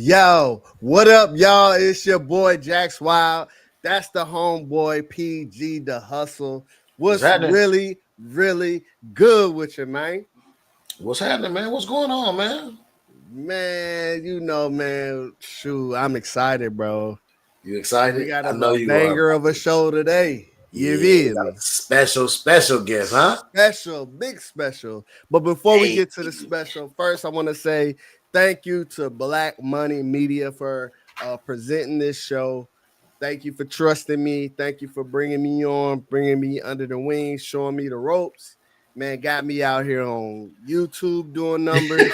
Yo, what up, y'all? It's your boy Jax Wild. That's the homeboy PG the Hustle. What's really good with you, man? What's happening, man? What's going on, man? Man, you know, man. Shoot, I'm excited, bro. You excited? We got a banger of a show today. You feel me? Special guest, huh? Big special. But before we get to the special, first I want to say thank you to Black Money Media for presenting this show. Thank you for trusting me. Thank you for bringing me on, bringing me under the wings, showing me the ropes. Man, got me out here on YouTube doing numbers.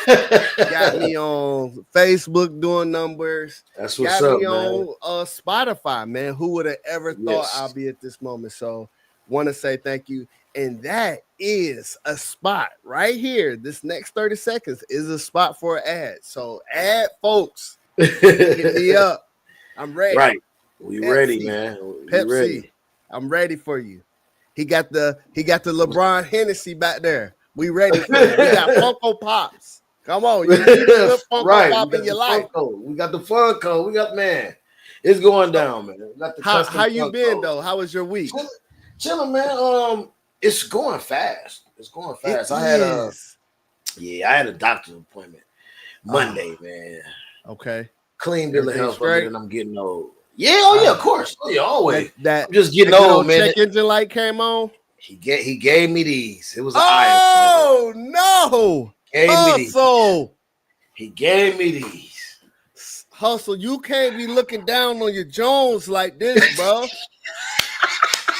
Got me on Facebook doing numbers. That's what's up, man. Got me on Spotify, man. Who would have ever thought I'll be at this moment? So want to say thank you. And that is a spot right here. This next 30 seconds is a spot for an ad. So ad folks, hit me up. I'm ready. Right. We ready, man. Pepsi. Ready. I'm ready for you. He got the LeBron Hennessy back there. We ready for it. We got Funko Pops. Come on. You need a Funko Pop in your life. We got the Funko. We got, man. It's going down, man. How you been, though? How was your week? Chilling, man. It's going fast. I had a doctor's appointment Monday, man. Okay. Clean bill of health, and I'm getting old. Yeah, of course. Oh, yeah, always. I'm just getting old, man. Check engine light came on. He gave me these. It was an oh no! He gave me these. Hustle, you can't be looking down on your Jones like this, bro.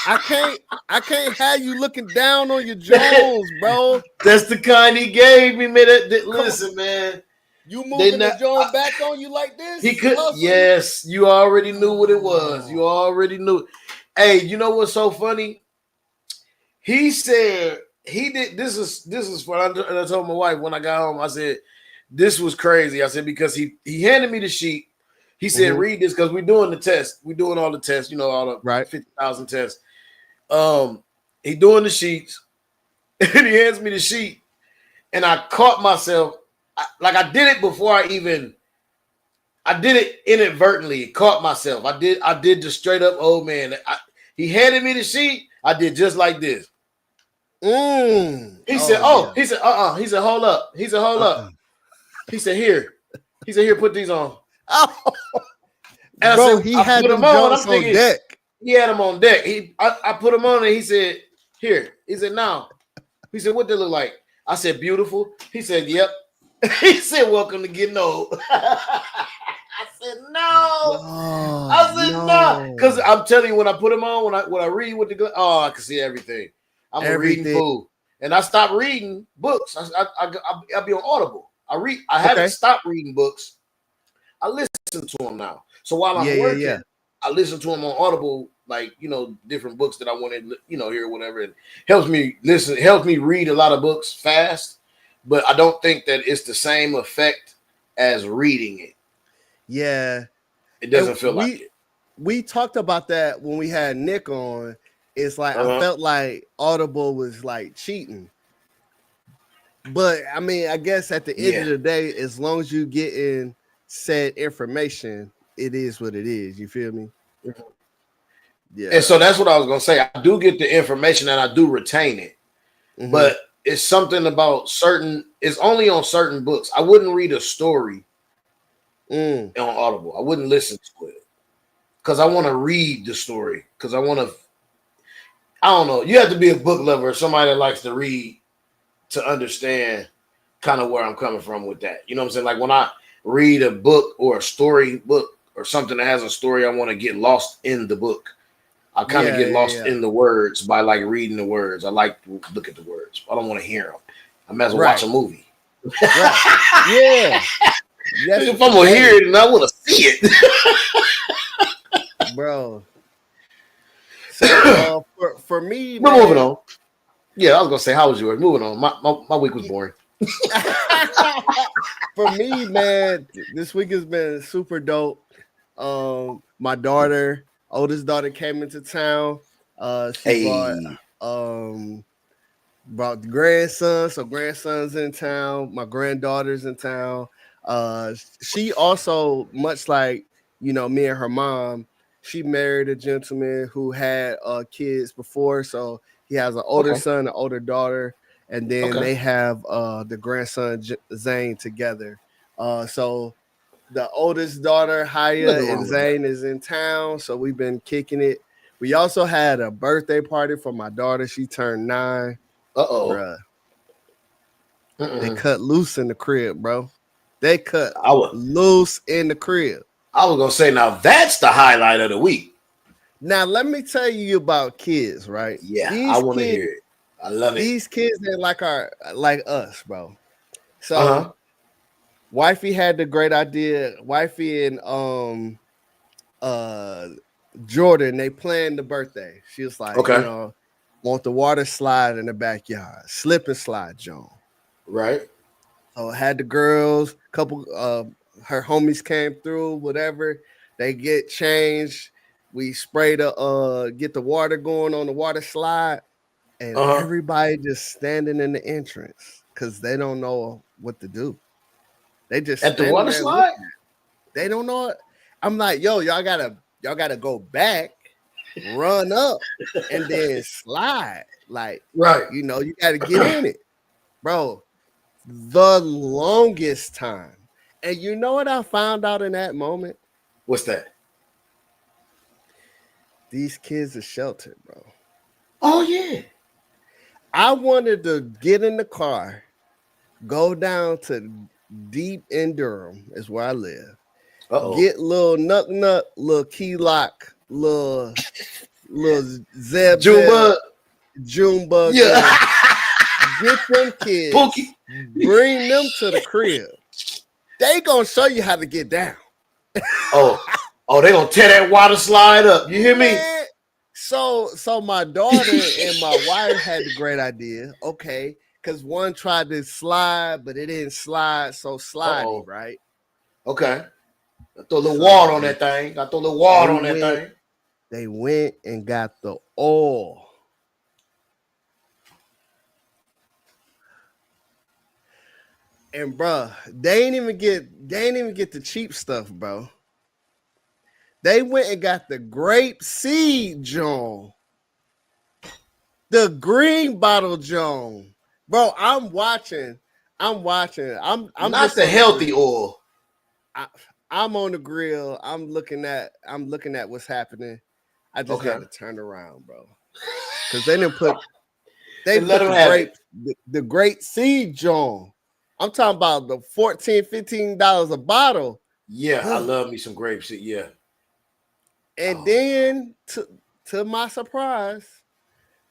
I can't have you looking down on your Jones, bro. That's the kind he gave me, man. Listen, man. You moving the Jones back on you like this? He could. Hustle? Yes, you already knew what it was. You already knew. Hey, you know what's so funny? He said he did. This is what I told my wife when I got home. I said this was crazy. I said because he handed me the sheet. He said read this because we're doing the test. We're doing all the tests. You know all the 50,000 tests. He doing the sheets, and he hands me the sheet, and I caught myself. I did it before I did it inadvertently. Caught myself. I did the straight up old man. He handed me the sheet. I did just like this. He said, He said, He said, hold up. He said, hold up. He said, here. He said, here, put these on. And bro, I said, he had them Jones on deck. He had them on deck. I put them on and he said, here. He said, now. He said, what they look like? I said, beautiful. He said, yep. He said, welcome to getting old. I said, no. No. Because I'm telling you, when I put them on, when I read with the I can see everything. I'm a reading fool. And I stopped reading books. I'll be on Audible. I haven't stopped reading books. I listen to them now. So while I'm working, I listen to them on Audible, like, different books that I want to, hear or whatever. It helps me read a lot of books fast. But I don't think that it's the same effect as reading it. Yeah. It doesn't feel like it. We talked about that when we had Nick on. It's like I felt like Audible was like cheating. But I mean, I guess at the end of the day, as long as you get in said information, it is what it is. You feel me? Mm-hmm. Yeah. And so that's what I was gonna say. I do get the information and I do retain it. Mm-hmm. But it's something about certain. It's only on certain books. I wouldn't read a story on Audible. I wouldn't listen to it because I want to read the story. Because I want to. I don't know. You have to be a book lover, or somebody that likes to read, to understand kind of where I'm coming from with that. You know what I'm saying? Like when I read a book or a story book or something that has a story, I want to get lost in the book. I kind of get lost in the words by like reading the words. I like to look at the words. I don't want to hear them. I might as well watch a movie. Right. Yeah. Yes, if I'm gonna hear it and I want to see it, bro. So for me, we're moving on. Yeah, I was gonna say, how was yours? Moving on. My week was boring. For me, man, this week has been super dope. My oldest daughter came into town. She brought the grandson. So grandson's in town. My granddaughter's in town. She also, much like, me and her mom, she married a gentleman who had kids before. So he has an older son, an older daughter, and then they have the grandson Zane together. So the oldest daughter, Haya, and Zane is in town. So we've been kicking it. We also had a birthday party for my daughter. She turned 9. Bruh. They cut loose in the crib, bro. They cut loose in the crib. I was gonna say, now that's the highlight of the week. Now let me tell you about kids, right? Yeah, I want to hear it. I love it. These kids, they're like us, bro. So wifey had the great idea. Wifey and Jordan, they planned the birthday. She was like, want the water slide in the backyard, slip and slide, John. Right. So I had the girls, couple her homies came through, whatever. They get changed. We spray get the water going on the water slide, and everybody just standing in the entrance because they don't know what to do. They just at the water slide. They don't know it. I'm like, yo, y'all gotta go back, run up, and then slide. Like, you gotta get in it, bro. The longest time. And you know what I found out in that moment? What's that? These kids are sheltered, bro. Oh, yeah. I wanted to get in the car, go down to deep in Durham, is where I live. Get little Nuck, little Key Lock, little Zeb, Junebug. Yeah. Get them kids, Pookie. Bring them to the crib. They gonna show you how to get down. They gonna tear that water slide up. You hear me? So my daughter and my wife had the great idea. Okay, because one tried to slide, but it didn't slide so slidey, right? Okay. I throw a little water on that thing. They went and got the oil. And bro, they ain't even get the cheap stuff, bro. They went and got the grape seed John. The green bottle John. Bro, I'm watching. I'm not the healthy oil. I'm on the grill. I'm looking at what's happening. I just had to turn around, bro. Because they didn't put the grape seed John. I'm talking about the $14, $15 a bottle. Yeah, I love me some grapes. Yeah. And then, to my surprise,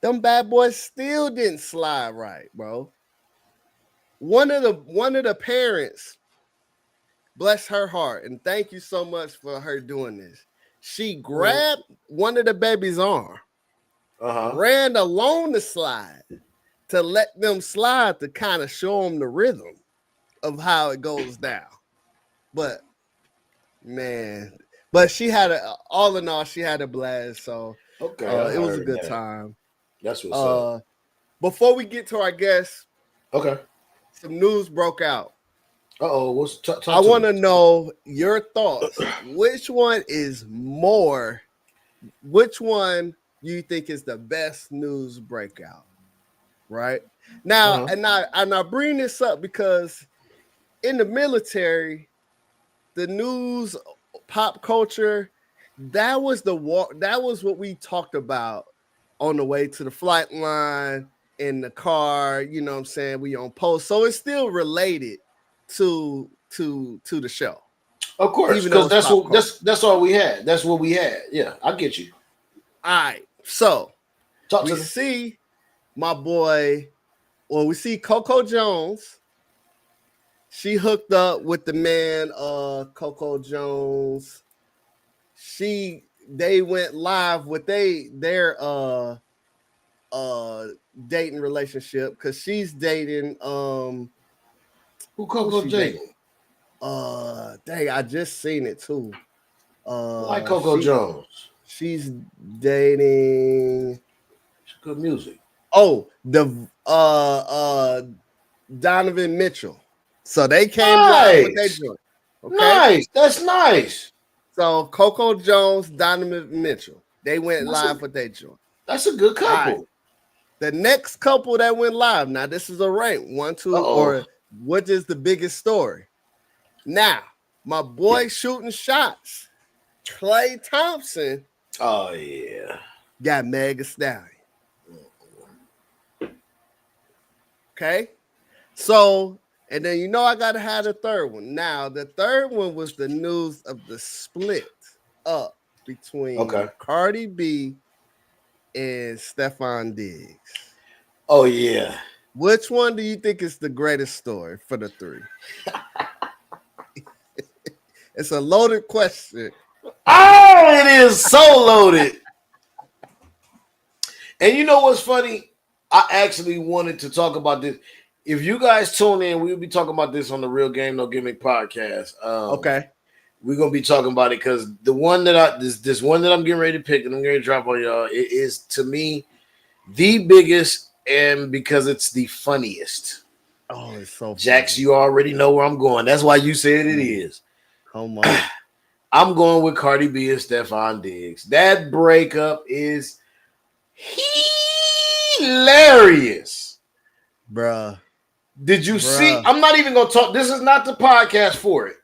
them bad boys still didn't slide right, bro. One of the parents, bless her heart, and thank you so much for her doing this. She grabbed one of the baby's arm, ran along the slide to let them slide to kind of show them the rhythm of how it goes down. But man, she had all in all, she had a blast. So it was a good time. That's what's up. Before we get to our guests, some news broke out. I want to know your thoughts. Which one you think is the best news breakout? right? Now, Uh-huh. and I bring this up because in the military, the news, pop culture, that was the war. That was what we talked about on the way to the flight line, in the car. You know what I'm saying? We on post, so it's still related to the show, Of course, even though because it's pop culture. that's all we had. That's what we had. Yeah, I get you. All right, so Talk we to me. see my boy, we see Coco Jones. She hooked up with the man, Coco Jones. They went live with their dating relationship because she's dating Who who's Coco she dating? Jaden? Dang, I just seen it too. I like Coco Jones. She's dating It's good music. the Donovan Mitchell. So they came live with their Nice. joint. Okay. Nice. That's nice. So Coco Jones, Donovan Mitchell, they went That's live with their joint. that's a good All right. couple. The next couple that went live. Now, this is a rank 1, 2, Uh-oh. or what is the biggest story? Now, my boy shooting shots, Klay Thompson, Oh yeah. got Mega Stallion. Okay. So, and then I gotta have the third one. Now, the third one was the news of the split up between Cardi B and Stephon Diggs. Oh yeah. Which one do you think is the greatest story for the three? It's a loaded question. Oh, it is so loaded. And you know what's funny? I actually wanted to talk about this. If you guys tune in, we'll be talking about this on the Real Game No Gimmick podcast. Okay. We're gonna be talking about it because the one that this one that I'm getting ready to pick and I'm going to drop on y'all, it is to me the biggest, and because it's the funniest. Oh, it's so funny. Jax, you already know where I'm going. That's why you said it is. Come on. I'm going with Cardi B and Stephon Diggs. That breakup is hilarious. Bruh. Did you see? I'm not even going to talk. This is not the podcast for it.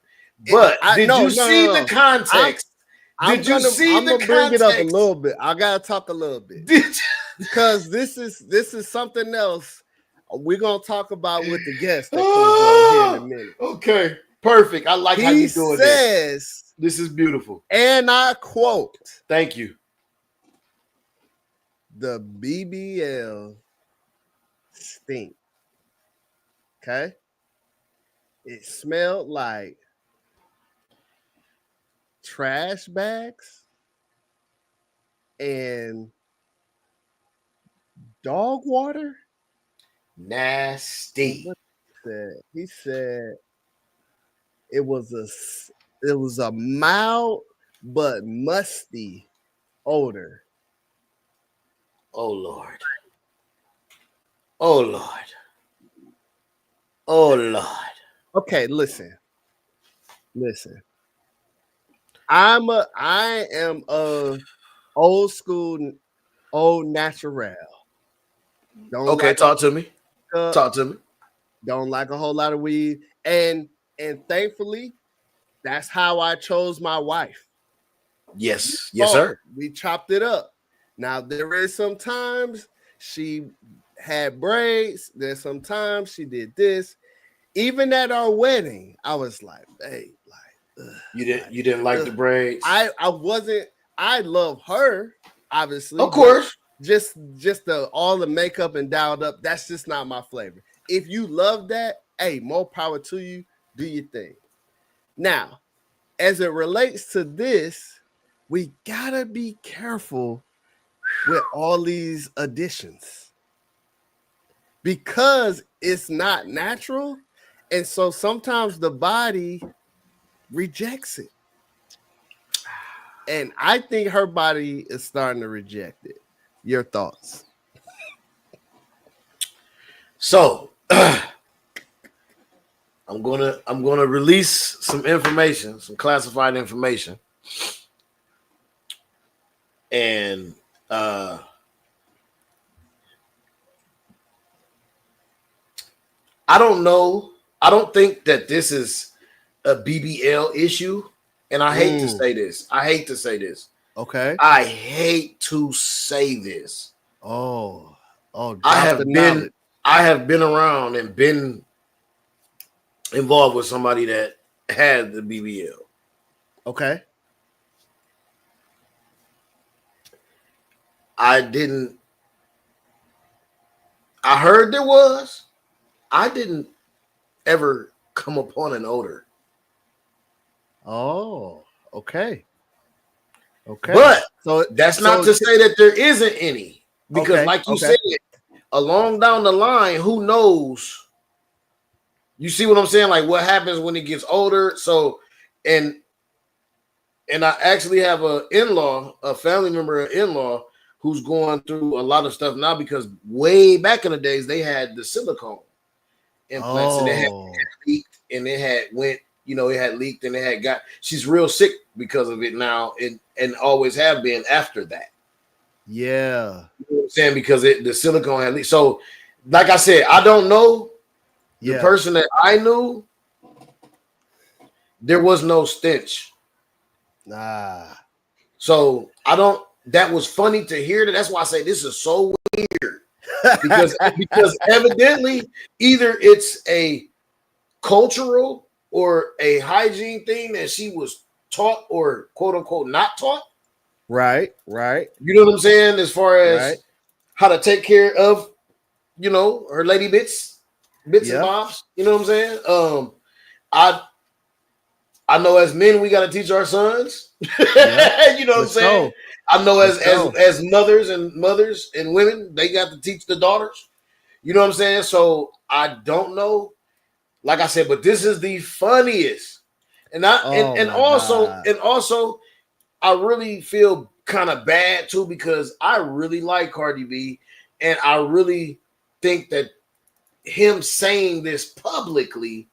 But did you see the context? Did you see the context? I'm going to bring it up a little bit. I got to talk a little bit. Because this is something else we're going to talk about with the guest that comes on here in a minute. Okay. Perfect. I like how you doing this. This is beautiful. And I quote. Thank you. The BBL stink. Okay? It smelled like trash bags and dog water. Nasty. He said it was a mild but musty odor. Oh Lord. Oh Lord. Oh Lord. Okay, listen. I am a old school, old natural. Talk to me. Talk to me. Don't like a whole lot of weed, and thankfully, that's how I chose my wife. Yes, sir. We chopped it up. Now there is sometimes she had braids. There's sometimes she did this. Even at our wedding, I was like, "Hey, you didn't like the braids." I wasn't. I love her, obviously. Of course. Just all the makeup and dialed up. That's just not my flavor. If you love that, hey, more power to you. Do your thing. Now, as it relates to this, we gotta be careful with all these additions because it's not natural, and so sometimes the body rejects it. And I think her body is starting to reject it. Your thoughts? So I'm gonna release some information, some classified information, and I don't know. I don't think that this is a BBL issue. And I hate to say this. Okay. I hate to say this. Oh, I drop the knowledge. I have been around and been involved with somebody that had the BBL. Okay. I heard there was. I didn't ever come upon an odor. Oh, okay. Okay. But so that's not to say that there isn't any. Because okay, like you said, along down the line, who knows? You see what I'm saying? Like what happens when it gets older. So, and I actually have a family member, in-law, who's going through a lot of stuff now because way back in the days they had the silicone implants and it had leaked and it had went, it had leaked and it had got. She's real sick because of it now and always have been after that. Yeah, you know what I'm saying, because the silicone had leaked. So, like I said, I don't know. The person that I knew, there was no stench. So I don't. That was funny to hear that. That's why I say this is so weird because evidently either it's a cultural or a hygiene thing that she was taught or quote unquote not taught. Right. You know what I'm saying? As far as how to take care of, her lady bits and bobs. You know what I'm saying? I know as men we got to teach our sons. You know what I'm saying? I know as mothers and women, they got to teach the daughters. You know what I'm saying? So I don't know. Like I said, but this is the funniest. And also I really feel kind of bad too because I really like Cardi B and I really think that him saying this publicly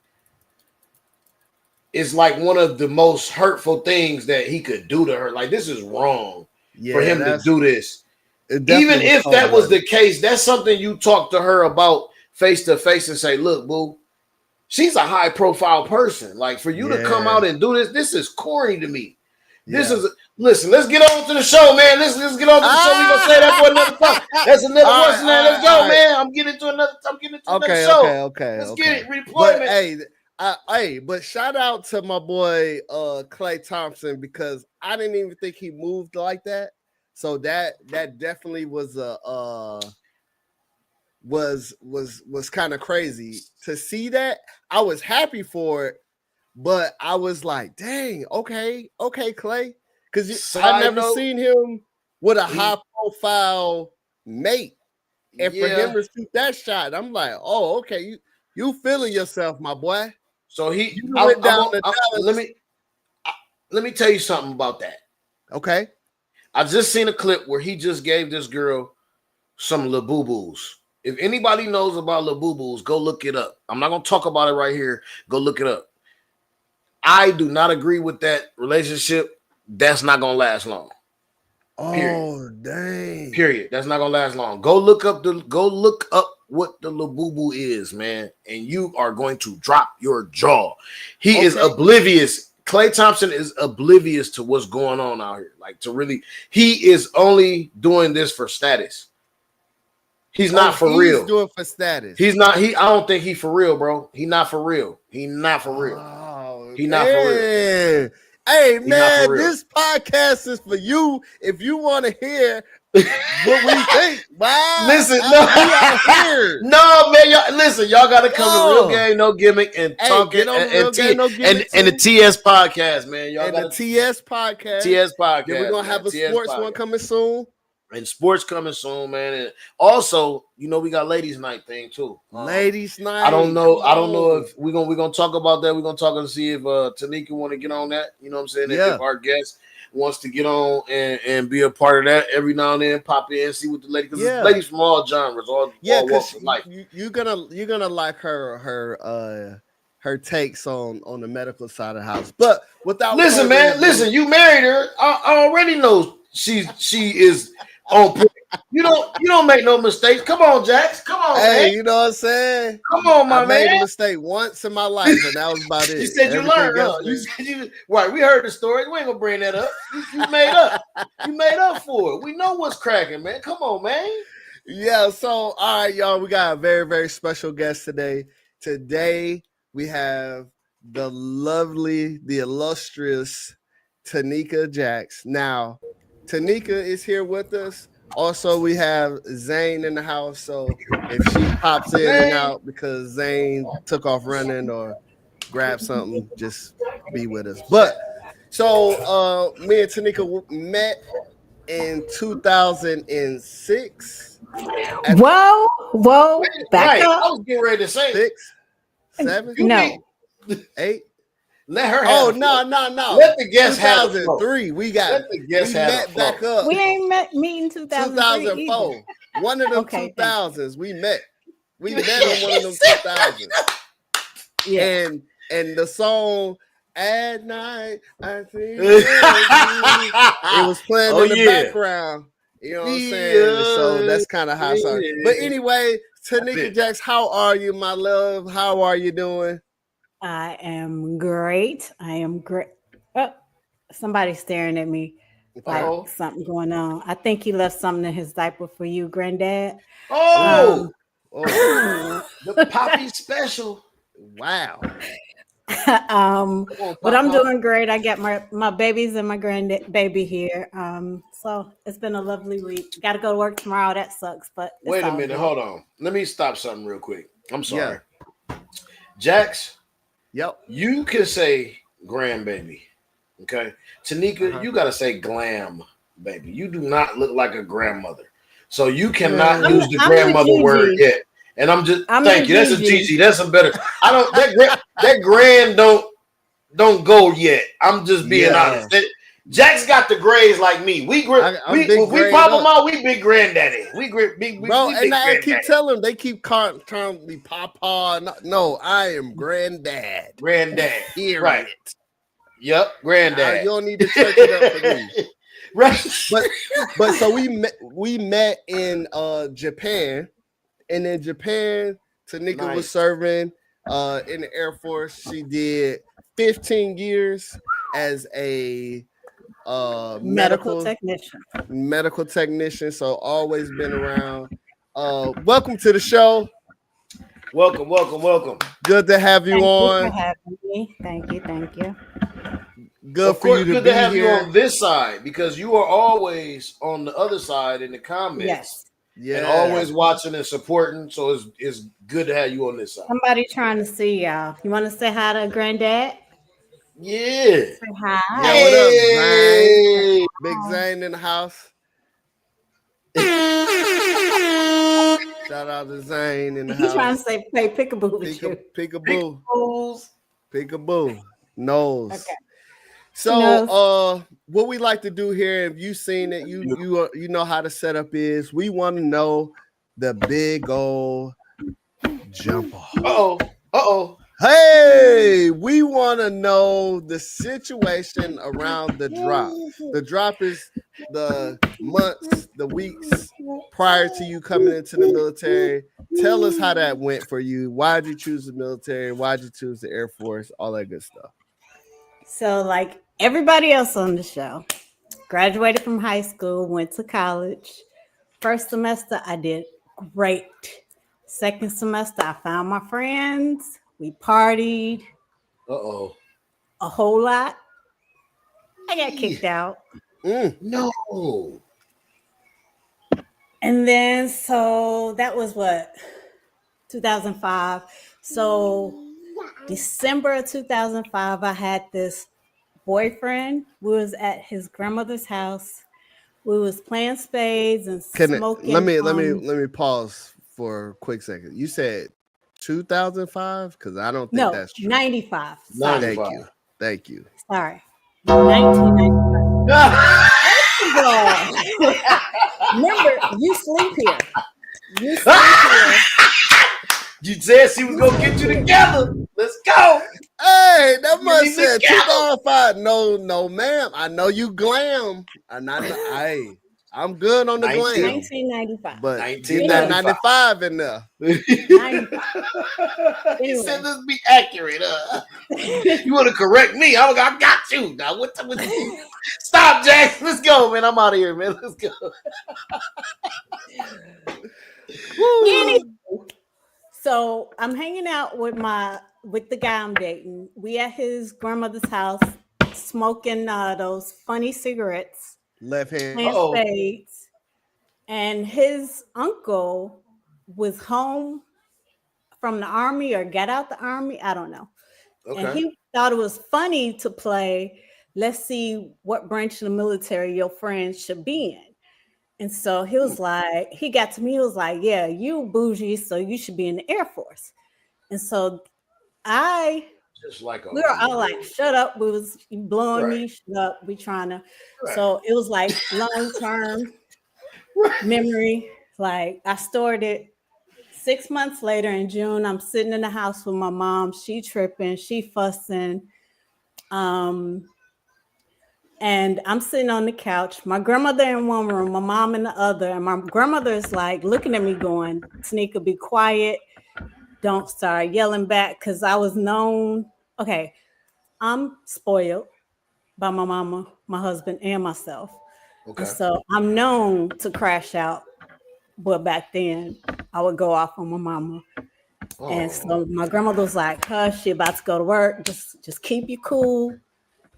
is like one of the most hurtful things that he could do to her. Like this is wrong for him to do this. Even if that was the case, that's something you talk to her about face to face and say, look, boo, she's a high profile person. Like for you to come out and do this is corny to me. Listen, let's get on to the show, man. Let's get on to the show. We're gonna say that for another time. That's another one. Let's go, man. I'm getting into another show. Okay. Let's get it. Redeployment. But shout out to my boy Clay Thompson because I didn't even think he moved like that. So that definitely was was kind of crazy to see that. I was happy for it, but I was like, dang, okay, Clay. Because I never seen him with a high profile mate. And for him to shoot that shot, I'm like, oh, okay, you feeling yourself, my boy. So let me tell you something about that. Okay. I just seen a clip where he just gave this girl some Labubu's. If anybody knows about Labubu's, go look it up. I'm not gonna talk about it right here. Go look it up. I do not agree with that relationship. That's not gonna last long. Oh, dang. Period. That's not gonna last long. Go look up what the Labubu is, man, and you are going to drop your jaw. He is oblivious. Klay Thompson is oblivious to what's going on out here. Like he is only doing this for status. He's not for real. He's doing for status. He's not. I don't think he for real, bro. He not for real. He not for real. He not for real. Hey, man, this podcast is for you. If you want to hear what we think, man. Listen, no, man, y'all got to come to Real Game, No Gimmick, and talk and the TS podcast, man. Y'all got the TS podcast. Then we're gonna have a sports one coming soon. And sports coming soon, man. And also, we got ladies' night thing too. Ladies' night. I don't know if we're gonna talk about that. We're gonna talk and see if Tanika want to get on that. You know what I'm saying? If our guest wants to get on and be a part of that every now and then, pop in, see what the lady, because it's ladies from all genres, all walks of life. You're gonna like her takes on the medical side of the house. But without listen, you married her. I already know she is on point. You don't make no mistakes. Come on, Jax. Come on, Hey, man. you know what I'm saying? Come on, my I made a man. mistake once in my life, and that was about it. You said you Everything learned, huh? else, You man. said you right. We heard the story. We ain't gonna bring that up. You made up. You made up for it. We know what's cracking, man. Come on, man. Yeah, so all right, y'all. We got a very, very special guest today. Today we have the lovely, the illustrious Tanika Jax. Now, Tanika is here with us. Also, we have Zane in the house. So if she pops in and out because Zane took off running or grabbed something, just be with us. But so me and Tanika met in 2006. Whoa, back Right. up. I was getting ready to say 6, 7, No. 8. Let her have Oh the no. Let the guest have the floor. 2003. We Let the guest have met the floor. back up. We ain't met meeting 2003 2004. One of them Okay, 2000s. We met. We met on one of them 2000s. Yeah. And the song At Night I Think it was playing in the background. You know what I'm saying? So that's kind of how it started. But anyway, Tanika Jax, how are you, my love? How are you doing? I am great. Oh, somebody's staring at me like something going on. I think he left something in his diaper for you, Granddad. Oh, the Poppy special. Wow. But I'm doing great. I got my babies and my grandbaby here. So it's been a lovely week. Got to go to work tomorrow. That sucks. But wait a minute, good. hold on. Let me stop something real quick. I'm sorry, Jax. Yep. You can say grandbaby, okay? Tanika, you gotta say glam baby. You do not look like a grandmother, so you cannot use the grandmother word yet. And thank you. That's a Gigi. That's a better. I don't that grand don't go yet. I'm just being honest. Jack's got the grades like me. We pop them out. We big granddaddy. We big bro. And I granddaddy. keep telling them, they keep calling me Papa. No, I am granddad. Granddad. Hear right. it. Yep, granddad. You don't need to check it up for me. Right. But so we met in Japan, and in Japan, Tanika was serving in the Air Force. She did 15 years as a medical technician. So always been around. Welcome to the show. Welcome. Good to have you on. Thank you for having me. Thank you. Good for you to good be to have here. you on this side because you are always on the other side in the comments. Yes. Yeah. And always watching and supporting. So it's good to have you on this side. Somebody trying to see y'all. You want to say hi to Granddad? Yeah. Say hi. Yeah, what up, Zane? Big Zane in the house. Shout out to Zane in the house. He's trying to say play peekaboo with you. Peekaboo. Nose. Okay. So what we like to do here, if you've seen it, you know how the setup is. We want to know the big old jump off. Uh-oh. Hey, we want to know the situation around the drop. The drop is the months, the weeks prior to you coming into the military. Tell us how that went for you. Why did you choose the military? Why did you choose the Air Force? All that good stuff. So, like everybody else on the show, graduated from high school, went to college. First semester, I did great. Second semester, I found my friends. We partied. Uh-oh. A whole lot. I got kicked out. No. And then, so that was 2005. So December of 2005, I had this boyfriend. We was at his grandmother's house. We was playing spades and smoking. Let me pause for a quick second. You said 2005? Because I don't think that's true. 95. Thank you. Sorry. 1995. Remember, you sleep here. You said she was gonna get you together. Let's go. Hey, that must said 2005. No, ma'am. I know you glam. Hey. I'm good on the 19. glam. 1995. But get that 95 in there. 95. He said, let's be accurate. You want to correct me? I got you. Now, what stop, Jack. Let's go, man. I'm out of here, man. Let's go. Anyway, so I'm hanging out with the guy I'm dating. We at his grandmother's house smoking those funny cigarettes. Left hand. Playing spades. And his uncle was home from the army or got out the army. I don't know. Okay. And he thought it was funny to play, let's see what branch of the military your friends should be in. And so he was like, he got to me, he was like, yeah, you bougie, so you should be in the Air Force. And so we were all like, shut up. We was blowing me, shut up. We trying to. Right. So it was like long-term memory. Like I stored it. 6 months later in June, I'm sitting in the house with my mom. She tripping, she fussing. And I'm sitting on the couch. My grandmother in one room, my mom in the other. And my grandmother is like looking at me going, Tanika, be quiet. Don't start yelling back. Because I was known. Okay, I'm spoiled by my mama, my husband, and myself. Okay. And so I'm known to crash out. But back then, I would go off on my mama. Oh. And so my grandmother was like, hush, she about to go to work. Just keep you cool.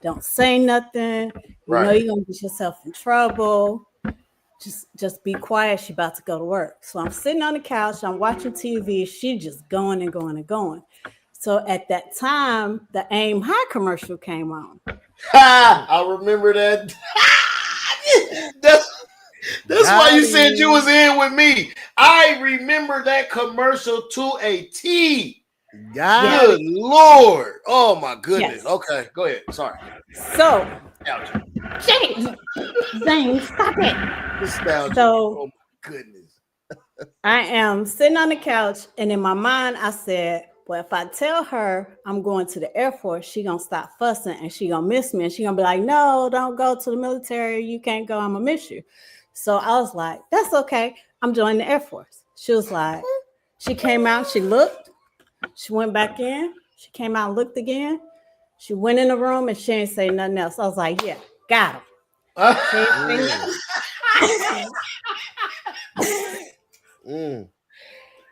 Don't say nothing. You know you're gonna get yourself in trouble. Just be quiet. She about to go to work. So I'm sitting on the couch. I'm watching TV. She just going and going and going. So at that time, the Aim High commercial came on. I remember that. That's why you said you was in with me. I remember that commercial to a T. Good Lord. Oh my goodness. Yes. Okay, go ahead. Sorry. So James, stop it. Nostalgia. So oh my goodness. I am sitting on the couch, and in my mind, I said, well, if I tell her I'm going to the Air Force, she gonna stop fussing and she gonna miss me. And she gonna be like, no, don't go to the military. You can't go, I'm gonna miss you. So I was like, that's okay. I'm joining the Air Force. She was like, she came out, she looked. She went back in. She came out and looked again. She went in the room and she didn't say nothing else. I was like, yeah, got him.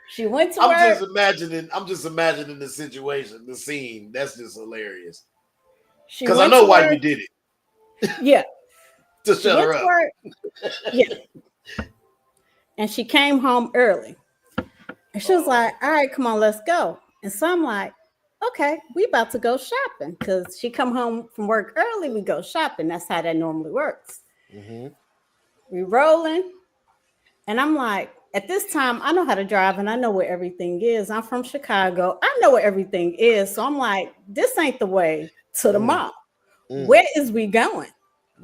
She went to work. I'm just imagining the situation, the scene. That's just hilarious. Because I know why you did it. Yeah. To shut her up. Yeah. And she came home early. And she was like, all right, come on, let's go. And so I'm like, okay, we about to go shopping. Because she come home from work early, we go shopping. That's how that normally works. Mm-hmm. We rolling. And I'm like, at this time, I know how to drive and I know where everything is. I'm from Chicago. I know where everything is. So I'm like, this ain't the way to the mall. Where is we going?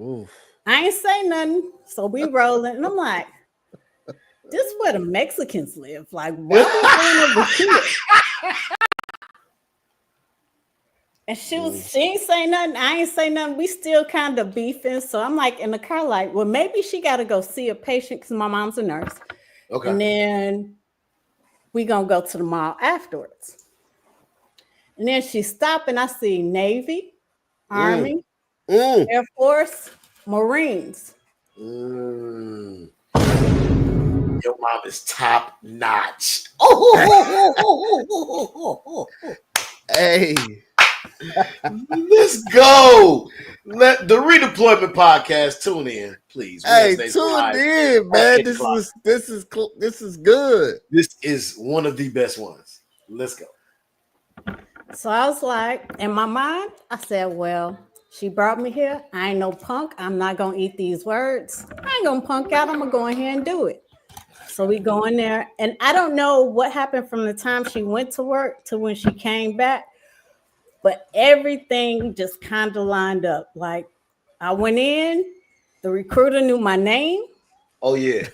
Oof. I ain't say nothing. So we rolling. And I'm like, this is where the Mexicans live. Like, why are we going over here? And she ain't say nothing. I ain't say nothing. We still kind of beefing. So I'm like in the car, like, well, maybe she got to go see a patient because my mom's a nurse. Okay. And then we gonna go to the mall afterwards. And then she stopped and I see Navy, Army, Air Force, Marines. Your mom is top notch. Hey. Let's go. Let the Redeployment Podcast tune in, please. Hey, tune in, man. This is good. This is one of the best ones. Let's go. So I was like, in my mind, I said, well, she brought me here. I ain't no punk. I'm not gonna eat these words. I ain't gonna punk out. I'm gonna go in here and do it. So we go in there, and I don't know what happened from the time she went to work to when she came back. But everything just kind of lined up. Like I went in, the recruiter knew my name. Oh, yeah.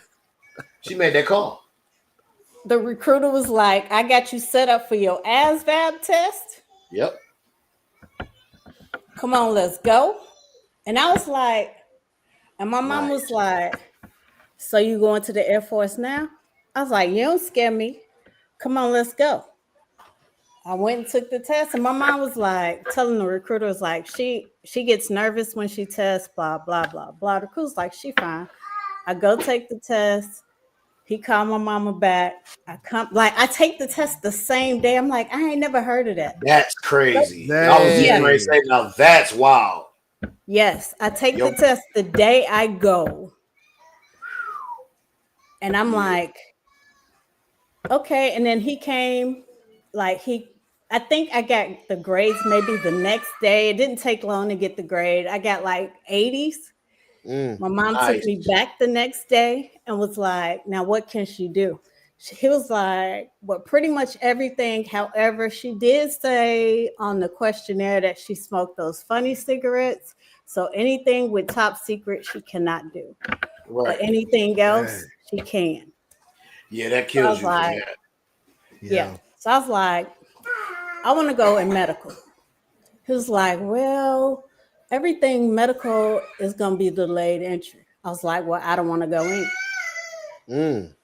She made that call. The recruiter was like, I got you set up for your ASVAB test. Yep. Come on, let's go. And I was like, and my mom was like, so you going to the Air Force now? I was like, you don't scare me. Come on, let's go. I went and took the test, and my mom was like, telling the recruiter, was like, she gets nervous when she tests, blah, blah, blah, blah. The recruiter's like, she fine. I go take the test. He called my mama back. I take the test the same day. I'm like, I ain't never heard of that. That's crazy. Dang. I was just going to say, now that's wild. Yes, I take the test the day I go. And I'm like, okay. And then he came, I think I got the grades maybe the next day. It didn't take long to get the grade. I got like 80s. My mom took me back the next day and was like, now what can she do? He was like, well, pretty much everything. However, she did say on the questionnaire that she smoked those funny cigarettes. So anything with top secret, she cannot do. Right. But anything else, she can. Yeah, that kills you. Like, yeah. So I was like, I want to go in medical. He was like, well, everything medical is going to be delayed entry. I was like, well, I don't want to go in.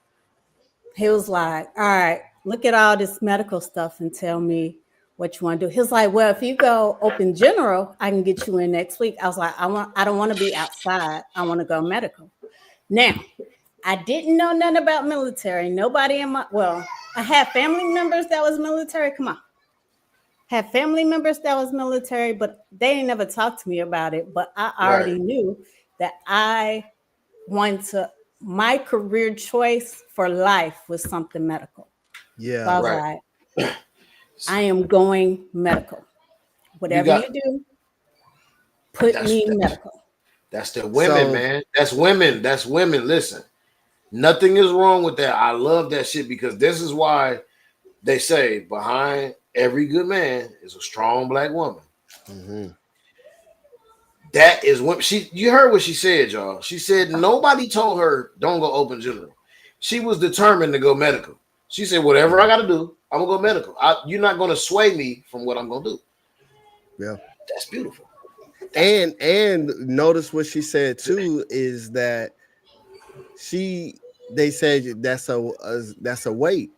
He was like, all right, look at all this medical stuff and tell me what you want to do. He was like, well, if you go open general, I can get you in next week. I was like, I don't want to be outside. I want to go medical. Now, I didn't know nothing about military. Nobody I had family members that was military. Come on. Had family members that was military, but they ain't never talked to me about it. But I already knew that I wanted to, my career choice for life was something medical. Yeah. So I was like, I am going medical. Whatever you do, put me in medical. That's the women, man. That's women. That's women. Listen, nothing is wrong with that. I love that shit because this is why they say behind every good man is a strong black woman. Mm-hmm. That is what you heard what she said, y'all. She said nobody told her don't go open general. She was determined to go medical. She said, whatever I got to do, I'm going to go medical. You're not going to sway me from what I'm going to do. Yeah. That's beautiful. And notice what she said too is that they said that's a wait.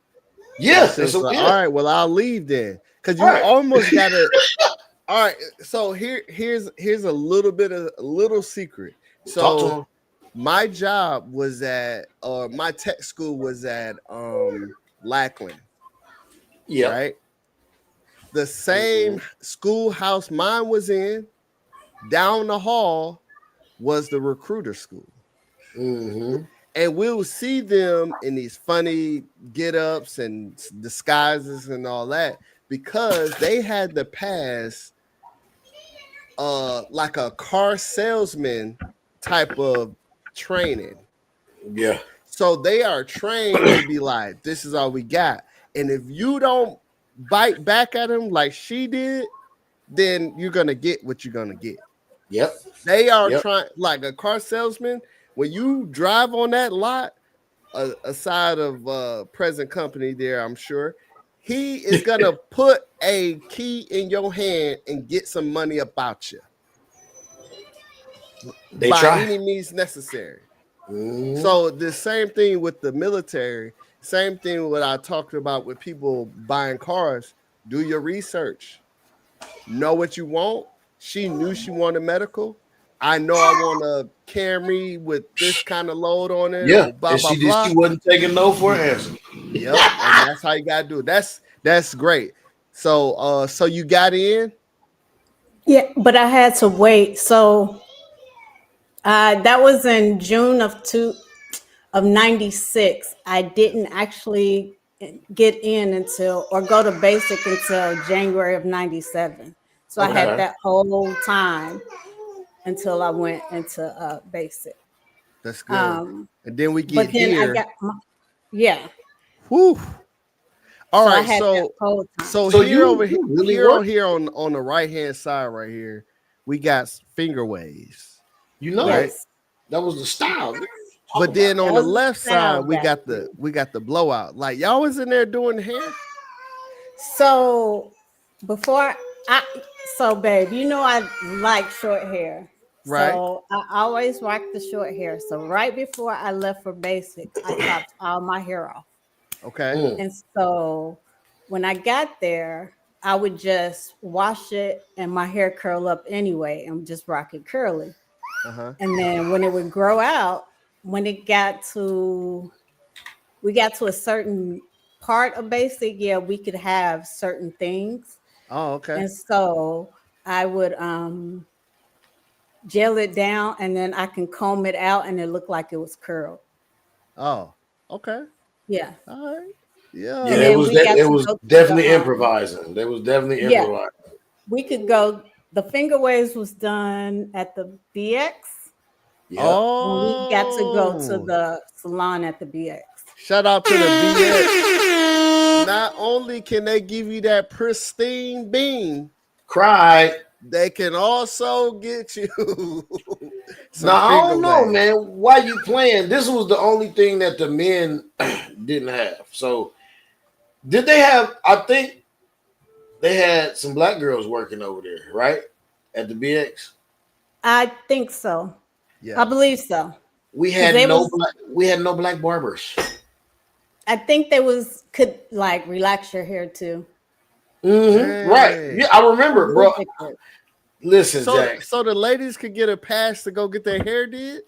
Yeah. All right, well, I'll leave then. Because you almost got to. All right. So here's a little secret. So my job was my tech school was at Lackland. Yeah. Right. The same schoolhouse mine was in, down the hall was the recruiter school. Mm-hmm. And we'll see them in these funny get-ups and disguises and all that because they had to pass like a car salesman type of training. Yeah. So they are trained to be like, this is all we got. And if you don't bite back at them like she did, then you're going to get what you're going to get. Yep. They are trying, like a car salesman, when you drive on that lot, aside of present company there, I'm sure, he is going to put a key in your hand and get some money about you. By any means necessary. Mm-hmm. So the same thing with the military, same thing what I talked about with people buying cars. Do your research. Know what you want. She knew she wanted medical. I know I want a Camry with this kind of load on it. Yeah, blah, and blah, she blah. She wasn't taking no for an answer. Yep, and that's how you gotta do it. That's great. So so you got in? Yeah, but I had to wait. So that was in June of 96. I didn't actually get in or go to basic until January of 97. So I had that whole time until I went into basic. That's good. And then we get here. Whew. All right, so here over here on the right hand side right here, we got finger waves. You know, right? That was the style. But then on the left side, we got the blowout. Like y'all was in there doing the hair. So babe, you know I like short hair. Right. So I always rock the short hair. So right before I left for basic, I chopped all my hair off. Okay. Mm. And so when I got there, I would just wash it and my hair curl up anyway and just rock it curly. Uh-huh. And then when it would grow out, when it got to we got to a certain part of basic, yeah, we could have certain things. Oh, okay. And so I would gel it down and then I can comb it out and it looked like it was curled. Oh, okay. Yeah. All right. Yeah, And Yeah. it then was we got it to was go to definitely the improvising. They was definitely yeah, improvising. we could go the finger waves was done at the BX Yep. when we got to go to Oh, the salon at the BX. shout out to the BX. Not only can they give you that pristine bean, Cried. they can also get you some Now I finger don't know, waves. man. Why you playing? This was the only thing that the men didn't have. So did they have? I think they had some black girls working over there, right? At the BX. I think so. I Yeah. believe so. We Because had they no was black. We had no black barbers. I think they was could like relax your hair too. Right. Yeah, Dang. I I remember, bro. believe they could. Listen, So Jack. so the ladies could get a pass to go get their hair did?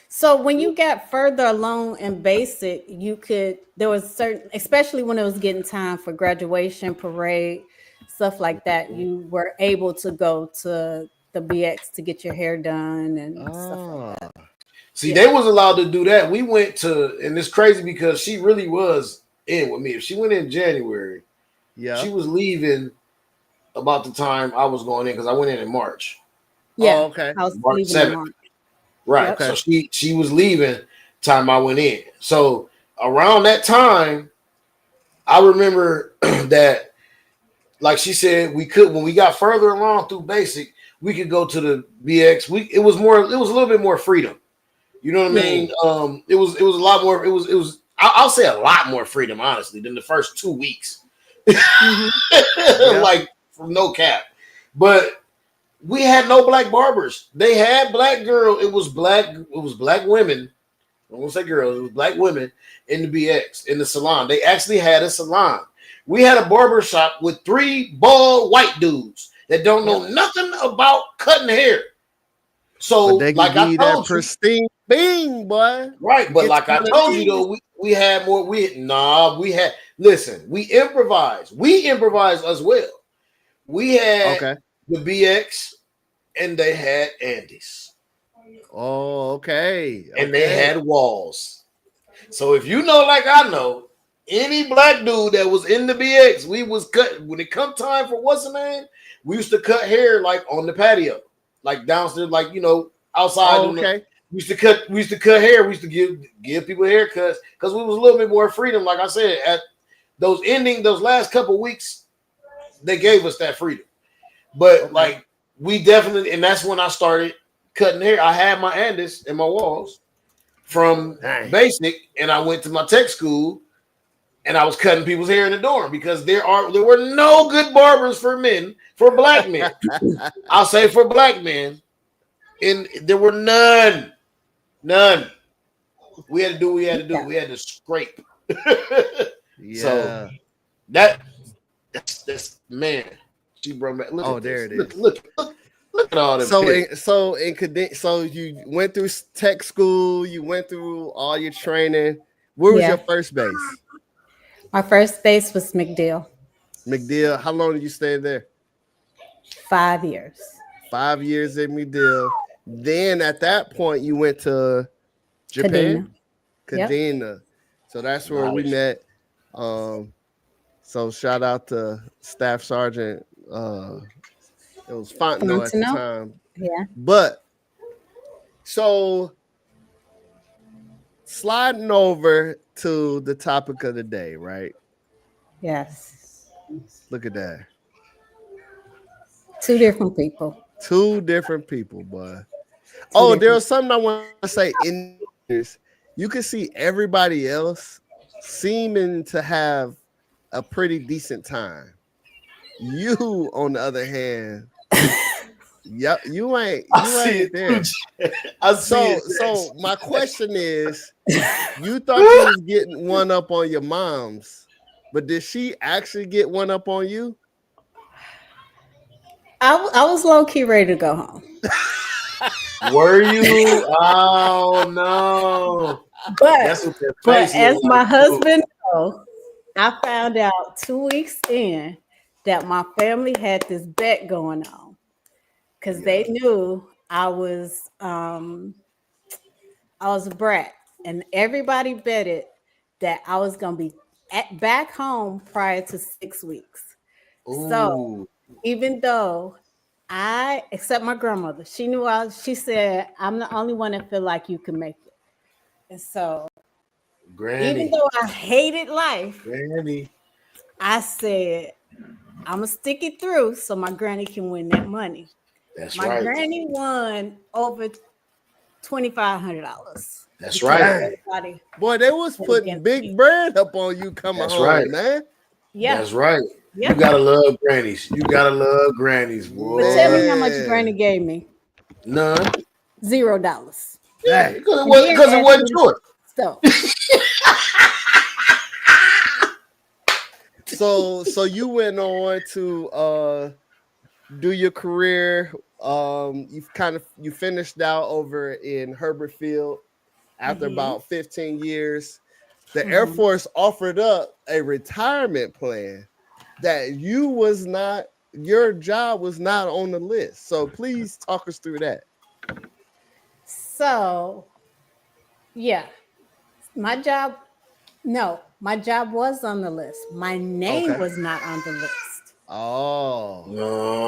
So when you got further along in basic, you could there was certain, especially when it was getting time for graduation, parade, stuff like that, you were able to go to the BX to get your hair done and stuff like Oh, that. See, Yeah. they was allowed to do that. We went to, and it's crazy because she really was in with me. If she went in January, yeah. she was leaving about the time I was going in because I went in March, Oh, Yeah. okay. I was March leaving in 7th. March. Right. Yep. So Okay. she was leaving time I went in. So around that time, I remember that, like she said, we could when we got further along through basic, we could go to the BX. It was a little bit more freedom. You know what I Yeah. mean? It was a lot more. It was. I'll say a lot more freedom, honestly, than the first 2 weeks. Hmm. Yeah. Like from no cap, but we had no black barbers. They had black girl. It was black. It was black women. I won't say girls. It was black women in the BX in the salon. They actually had a salon. We had a barber shop with 3 bald white dudes that don't Yep. know nothing about cutting hair. But So, they can like give I you that told you, pristine bean, boy. right? But Get like you I one of told you these. though, we had more. We had listen. We improvised. We improvised as well. We had Okay. the BX and they had Andes Oh, okay. and they Okay. had walls. So if you know, like I know, any black dude that was in the BX, we was cut when it come time for what's the name. We used to cut hair like on the patio, like downstairs, like outside. Oh, okay. We used to cut. We used to cut hair. We used to give people haircuts because we was a little bit more freedom. Like I said, at those last couple weeks, they gave us that freedom. But Okay. like we definitely, and that's when I started cutting hair. I had my Andes and my walls from Dang. basic, and I went to my tech school, and I was cutting people's hair in the dorm because there were no good barbers for men, for black men. I'll say for black men, and there were none. We had to do what we had to do. Yeah. We had to scrape. So Yeah. that's man. She brought back. Look Oh, at there this. it Look, is. look at all them So pictures. so you went through tech school, you went through all your training. Where was your Yeah. first base? My first base was McDill. McDill. How long did you stay there? 5 years. 5 years at McDill. Then at that point, you went to Cadena. Japan, Yep. Kadena. So that's where we Nice. met. So shout out to Staff Sergeant. It was Fontenot at the Fontano. time. Yeah. But so sliding over to the topic of the day, right? Yes. Look at that. 2 different people. 2 different people, boy. 2 Oh, there different. was something I want to say in this. You can see everybody else seeming to have a pretty decent time. You, on the other hand, Yep, you ain't see it there. too. I see it. So my question is, you thought you was getting one up on your mom's, but did she actually get one up on you? I was low key ready to go home. Were you? Oh no. That's But what that but face as look my like. husband knows, I found out 2 weeks in that my family had this bet going on because they knew I was a brat, and everybody betted that I was gonna be back home prior to 6 weeks. So Ooh, even though except my grandmother, she knew she said, I'm the only one that feel like you can make it. And so even Granny. though I hated life, Granny. I said, I'm gonna stick it through so my granny can win that money. That's My right. granny won over $2,500 That's because right. Dang. everybody Boy, they was went putting against big me. bread up on you coming That's right. home, man. Yeah, That's right. You yeah. gotta love grannies. You gotta love grannies, But tell boy. me how much granny Man. gave me. None. $0. Yeah, Dang. because it And was then because it asked wasn't me yours. so So you went on to do your career. You finished out over in Herbert Field after mhm, about 15 years. The Air mhm. Force offered up a retirement plan that your job was not on the list. So please talk us through that. So yeah, my job no, my job was on the list. My name Okay. was not on the list. Oh.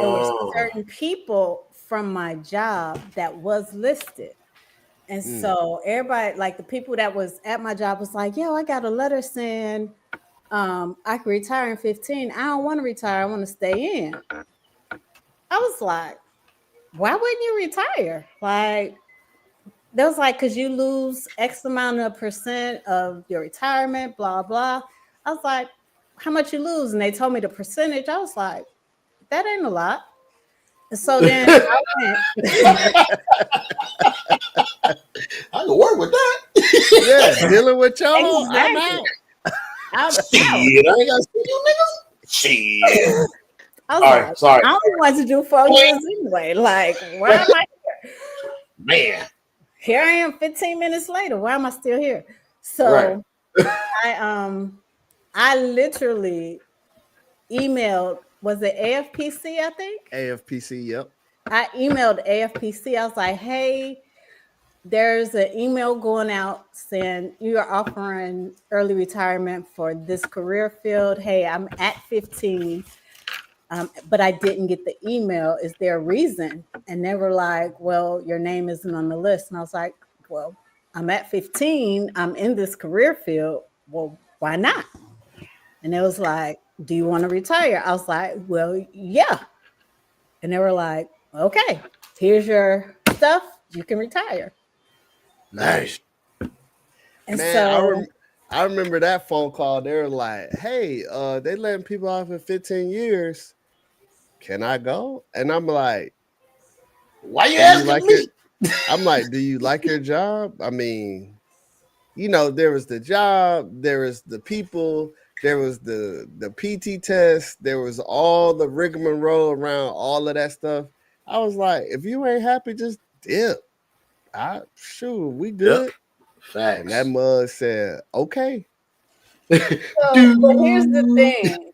There were No. certain people from my job that was listed. And Mm. so everybody, like the people that was at my job was like, yo, I got a letter saying I can retire in 15. I don't want to retire. I want to stay in. I was like, why wouldn't you retire? Like, they was like, because you lose X amount of percent of your retirement, blah, blah. I was like, how much you lose? And they told me the percentage. I was like, that ain't a lot. And so then I went, I can work with that. Yeah, dealing with y'all, I'm exactly. out. I'm Shit, out. I ain't gotta see you niggas. Shit. I was All like, right, sorry. I only want to do 4 years anyway. Like, why am I Man. here? I am 15 minutes later. Why am I still here? Right. So I literally emailed, was it AFPC, I think? AFPC, yep. I emailed AFPC. I was like, hey, there's an email going out saying you are offering early retirement for this career field. Hey, I'm at 15, but I didn't get the email. Is there a reason? And they were like, well, your name isn't on the list. And I was like, well, I'm at 15. I'm in this career field. Well, why not? And it was like, do you want to retire? I was like, well, yeah. And they were like, okay, here's your stuff. You can retire. Nice. And Man, so, I remember that phone call. They were like, "Hey, they letting people off in 15 years. Can I go?" And I'm like, Why you "Do you asking like it?" me? I'm like, "Do you like your job?" I mean, there was the job, there was the people, there was the PT test, there was all the rigmarole around all of that stuff. I was like, if you ain't happy, just dip. Sure, we Yep. good. And that Facts. mug said, okay. but here's the thing: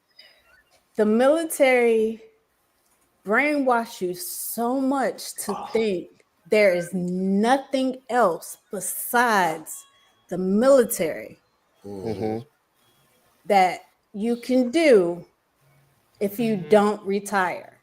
the military brainwash you so much to think there is nothing else besides the military Mhm. Mm-hmm. that you can do if you don't retire.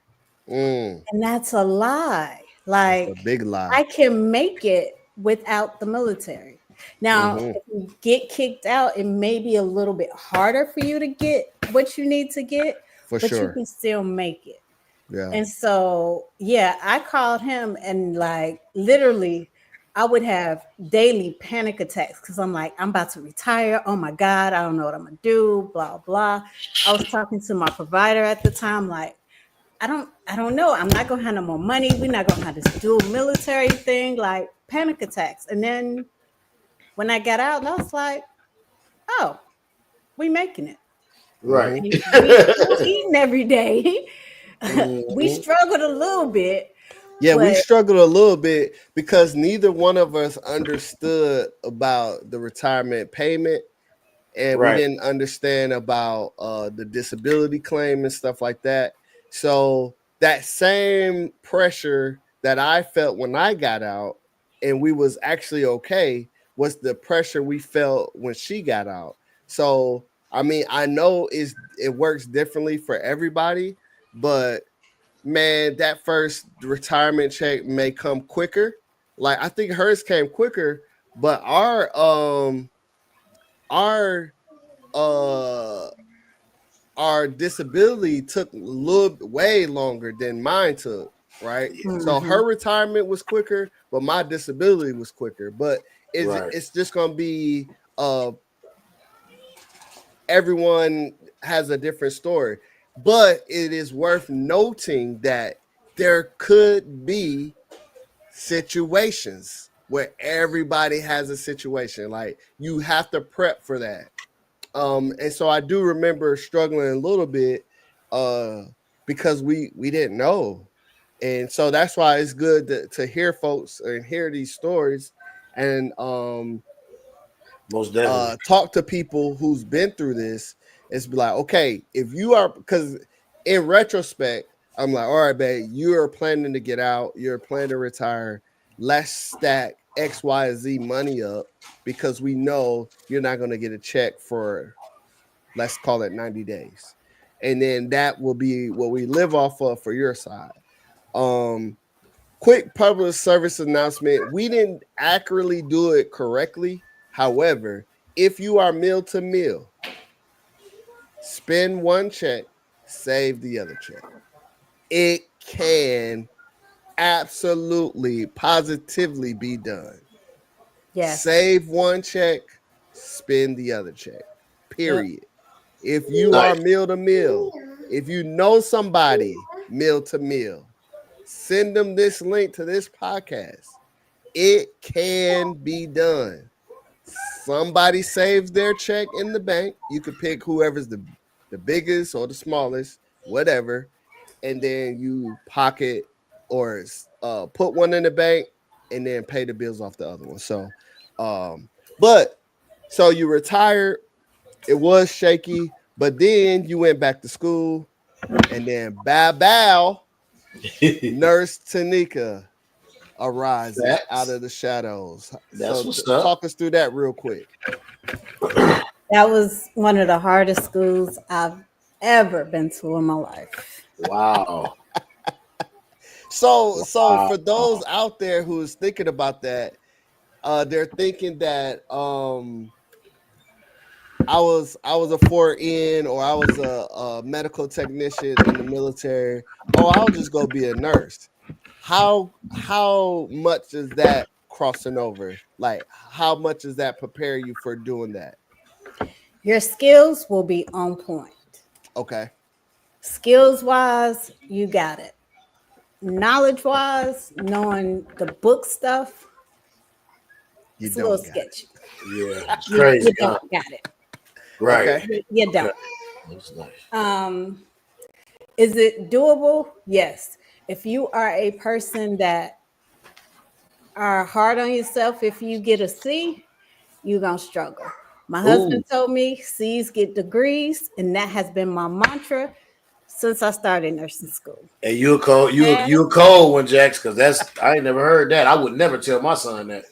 Mm, And that's a lie. that's a Like, big lie. I can make it without the military. Now, Mm-hmm. if you get kicked out, it may be a little bit harder for you to get what you need to get, For but you sure. can still make it. Yeah. And so, yeah, I called him and like literally, I would have daily panic attacks because I'm like, I'm about to retire. Oh my God, I don't know what I'm gonna do, blah, blah. I was talking to my provider at the time, like, I don't know. I'm not gonna have no more money. We're not gonna have this dual military thing, like panic attacks. And then when I got out, I was like, oh, we making it. Right. We still eating every day. We Mhm. struggled a little bit. Yeah, we But struggled a little bit because neither one of us understood about the retirement payment, and we Right. didn't understand about the disability claim and stuff like that. So that same pressure that I felt when I got out and we was actually okay was the pressure we felt when she got out. So I mean, I know it works differently for everybody, but man, that first retirement check may come quicker. Like I think hers came quicker, but our uh our disability took a little way longer than mine took, right? So mhm. her retirement was quicker, but my disability was quicker. But Right. it's just gonna be everyone has a different story. But it is worth noting that there could be situations where everybody has a situation. Like you have to prep for that. And so I do remember struggling a little bit because we didn't know. And so that's why it's good to hear folks and hear these stories and Most definitely. talk to people who's been through this. It's be like, okay, if you are, because in retrospect, I'm like, all right, babe, you're planning to get out, you're planning to retire. Let's stack X, Y, and Z money up because we know you're not going to get a check for, let's call it 90 days. And then that will be what we live off of for your side. Um, Quick public service announcement. We didn't accurately do it correctly. However, if you are meal to meal, spend one check, save the other check. It can absolutely, positively be done. Yes. Save one check, spend the other check. Yep. Period. If you are Nice. meal to meal, if you know somebody meal to meal, send them this link to this podcast. It can be done. Somebody saves their check in the bank. You could pick whoever's the biggest or the smallest, whatever, and then you pocket or put one in the bank and then pay the bills off the other one. So, but so you retired. It was shaky, but then you went back to school, and then bow, Nurse Tanika arises out That's of the shadows. that's So what's up. talk us through that real quick. That was one of the hardest schools I've ever been to in my life. Wow. So Wow. for those out there who's thinking about that, they're thinking that I was a 4N or I was a medical technician in the military. Oh, I'll just go be a nurse. How much is that crossing over? Like how much does that prepare you for doing that? Your skills will be on point. Okay. Skills wise, you got it. Knowledge wise, knowing the book stuff, You it's a little don't got it. sketchy. Yeah. It's You crazy. Huh? don't got it. Right. Okay. You don't. That's nice. Is it doable? Yes. If you are a person that are hard on yourself, if you get a C, you're gonna struggle. My Ooh. husband told me C's get degrees, and that has been my mantra since I started nursing school. And you a cold, you a cold one, Jax, because that's I ain't never heard that. I would never tell my son that.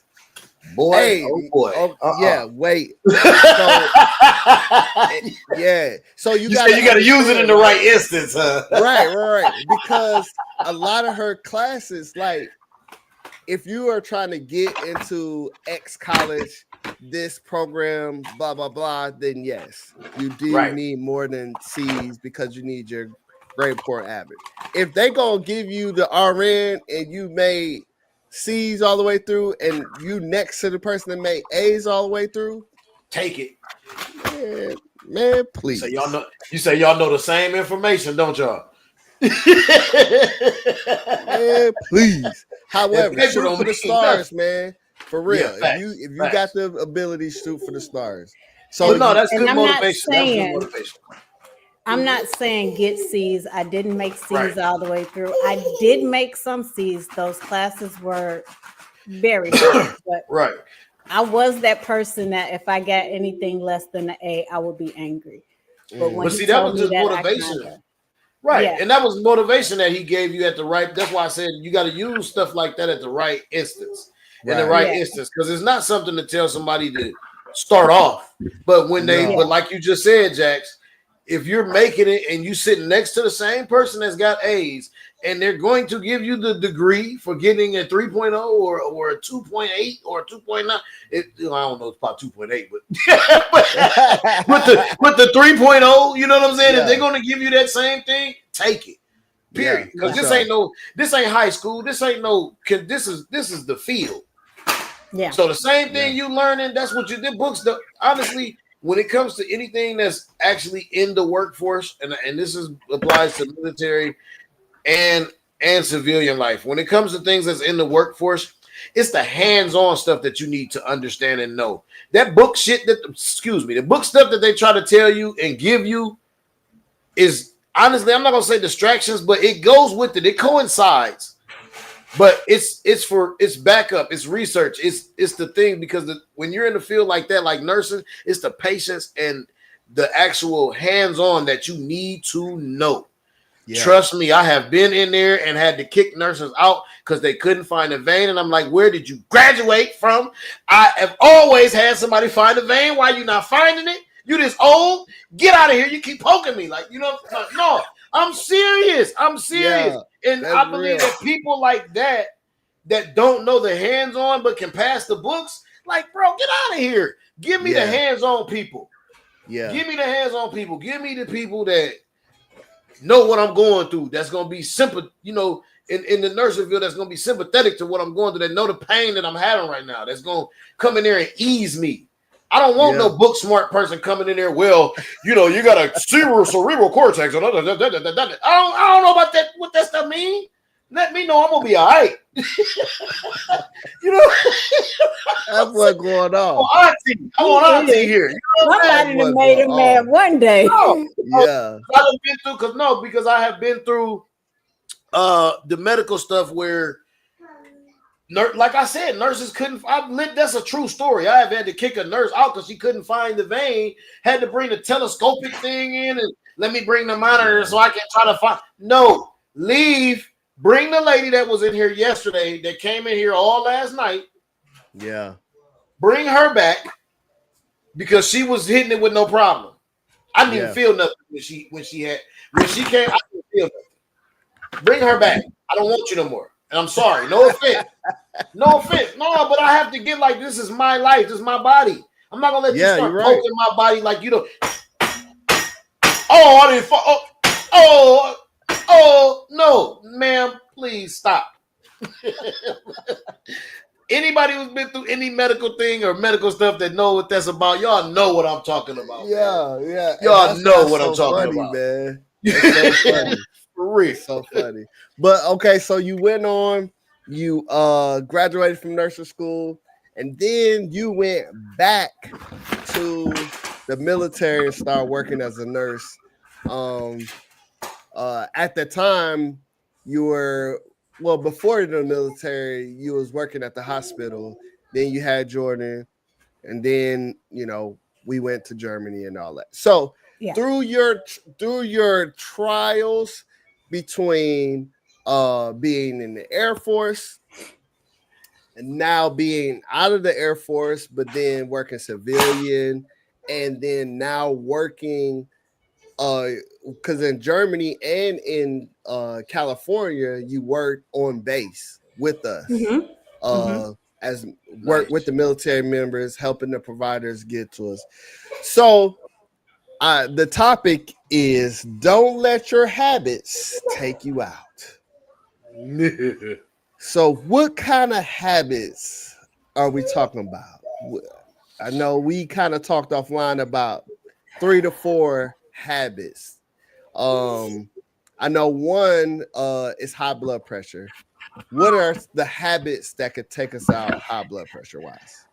Boy, Hey, oh boy. yeah, wait. So yeah. So You said you gotta use it in the right instance, huh? right. Because a lot of her classes, like if you are trying to get into X college, this program, blah blah blah, then yes, you do Right. need more than C's because you need your grade point average. If they gonna give you the RN and you made C's all the way through, and you next to the person that made A's all the way through, Take it. man, please. So y'all know. You say y'all know the same information, don't y'all? Man, please. However, paper shoot don't for the mean stars, nothing. man. For Yeah, real. facts. If you got Facts. the ability, shoot for the stars. So But no, you that's And good I'm not motivation. That was good saying motivation. I'm not saying get C's. I didn't make Right. C's all the way through. I did make some C's. Those classes were very hard, but Right. I was that person that if I got anything less than an A, I would be angry. But when But he see, that told was me just that, I motivation. kind of, Right. yeah, And that was motivation that he gave you at the right. That's why I said you got to use stuff like that at the right instance. In the right. right yeah, instance. Because it's not something to tell somebody to start off. But when they, No. but like you just said, Jax, if you're making it and you sitting next to the same person that's got A's and they're going to give you the degree for getting a 3.0 or a 2.8 or a 2.9, I don't know, it's about 2.8, but with the 3.0, you know what I'm saying? If Yeah. they're going to give you that same thing, take it. Yeah, Period. for Because sure. this ain't high school. This ain't no. This is the field. yeah. So the same Yeah. thing you learning, that's what you did. Books. Honestly, when it comes to anything that's actually in the workforce, and this is applies to military and civilian life. When it comes to things that's in the workforce, it's the hands-on stuff that you need to understand and know. That book shit the book stuff that they try to tell you and give you is honestly, I'm not gonna say distractions, but it goes with it. It coincides. But it's backup, it's research, it's the thing because when you're in the field like that, like nursing, it's the patience and the actual hands-on that you need to know. Yeah. Trust me, I have been in there and had to kick nurses out because they couldn't find a vein. And I'm like, where did you graduate from? I have always had somebody find a vein. Why you not finding it? You this old? Get out of here. You keep poking me. Like, you know, like, no, I'm serious. I'm serious. Yeah. And That's I believe real. that people like that don't know the hands-on but can pass the books, like, bro, get out of here. Give me the Yeah. hands-on people. Yeah. Give me the hands-on people. Give me the people that know what I'm going through. That's gonna be simple, you know, in the nursing field. That's gonna be sympathetic to what I'm going through. That know the pain that I'm having right now. That's gonna come in there and ease me. I don't want Yeah. no book smart person coming in there. Well, you know, you got a cerebral cortex. I don't know about that. What that stuff mean? Let me know. I'm gonna be all right. You know, That's what's going on. I want auntie here. You know what I'm saying? Somebody done made him mad one day. No, Yeah. I've been through because I have been through the medical stuff where like I said, nurses couldn't. That's a true story. I have had to kick a nurse out because she couldn't find the vein. Had to bring the telescopic thing in and let me bring the monitor so I can try to find. No, leave. Bring the lady that was in here yesterday that came in here all last night. Yeah. Bring her back because she was hitting it with no problem. I didn't even feel nothing when she came. I didn't feel nothing. Bring her back. I don't want you no more. And I'm sorry. No offense. No offense. No, but I have to get like this is my life. This is my body. I'm not gonna let you start poking my body like you don't. Oh, I didn't. Oh, no, ma'am. Please stop. Anybody who's been through any medical thing or medical stuff that know what that's about, y'all know what I'm talking about. Yeah, man. yeah. Y'all know what I'm talking funny, about, man. It's so funny. For real. It's so funny. But okay, so you went on, you graduated from nursing school, and then you went back to the military and started working as a nurse. At the time, you were before the military, you was working at the hospital. Then you had Jordan, and then we went to Germany and all that. So Yeah. through your trials between being in the Air Force and now being out of the Air Force, but then working civilian, and then now working because in Germany and in California, you worked on base with us. As work with the military members, helping the providers get to us. So the topic is don't let your habits take you out. So what kind of habits are we talking about? I know we kind of talked offline about 3 to 4 habits. I know one is high blood pressure. What are the habits that could take us out high blood pressure wise?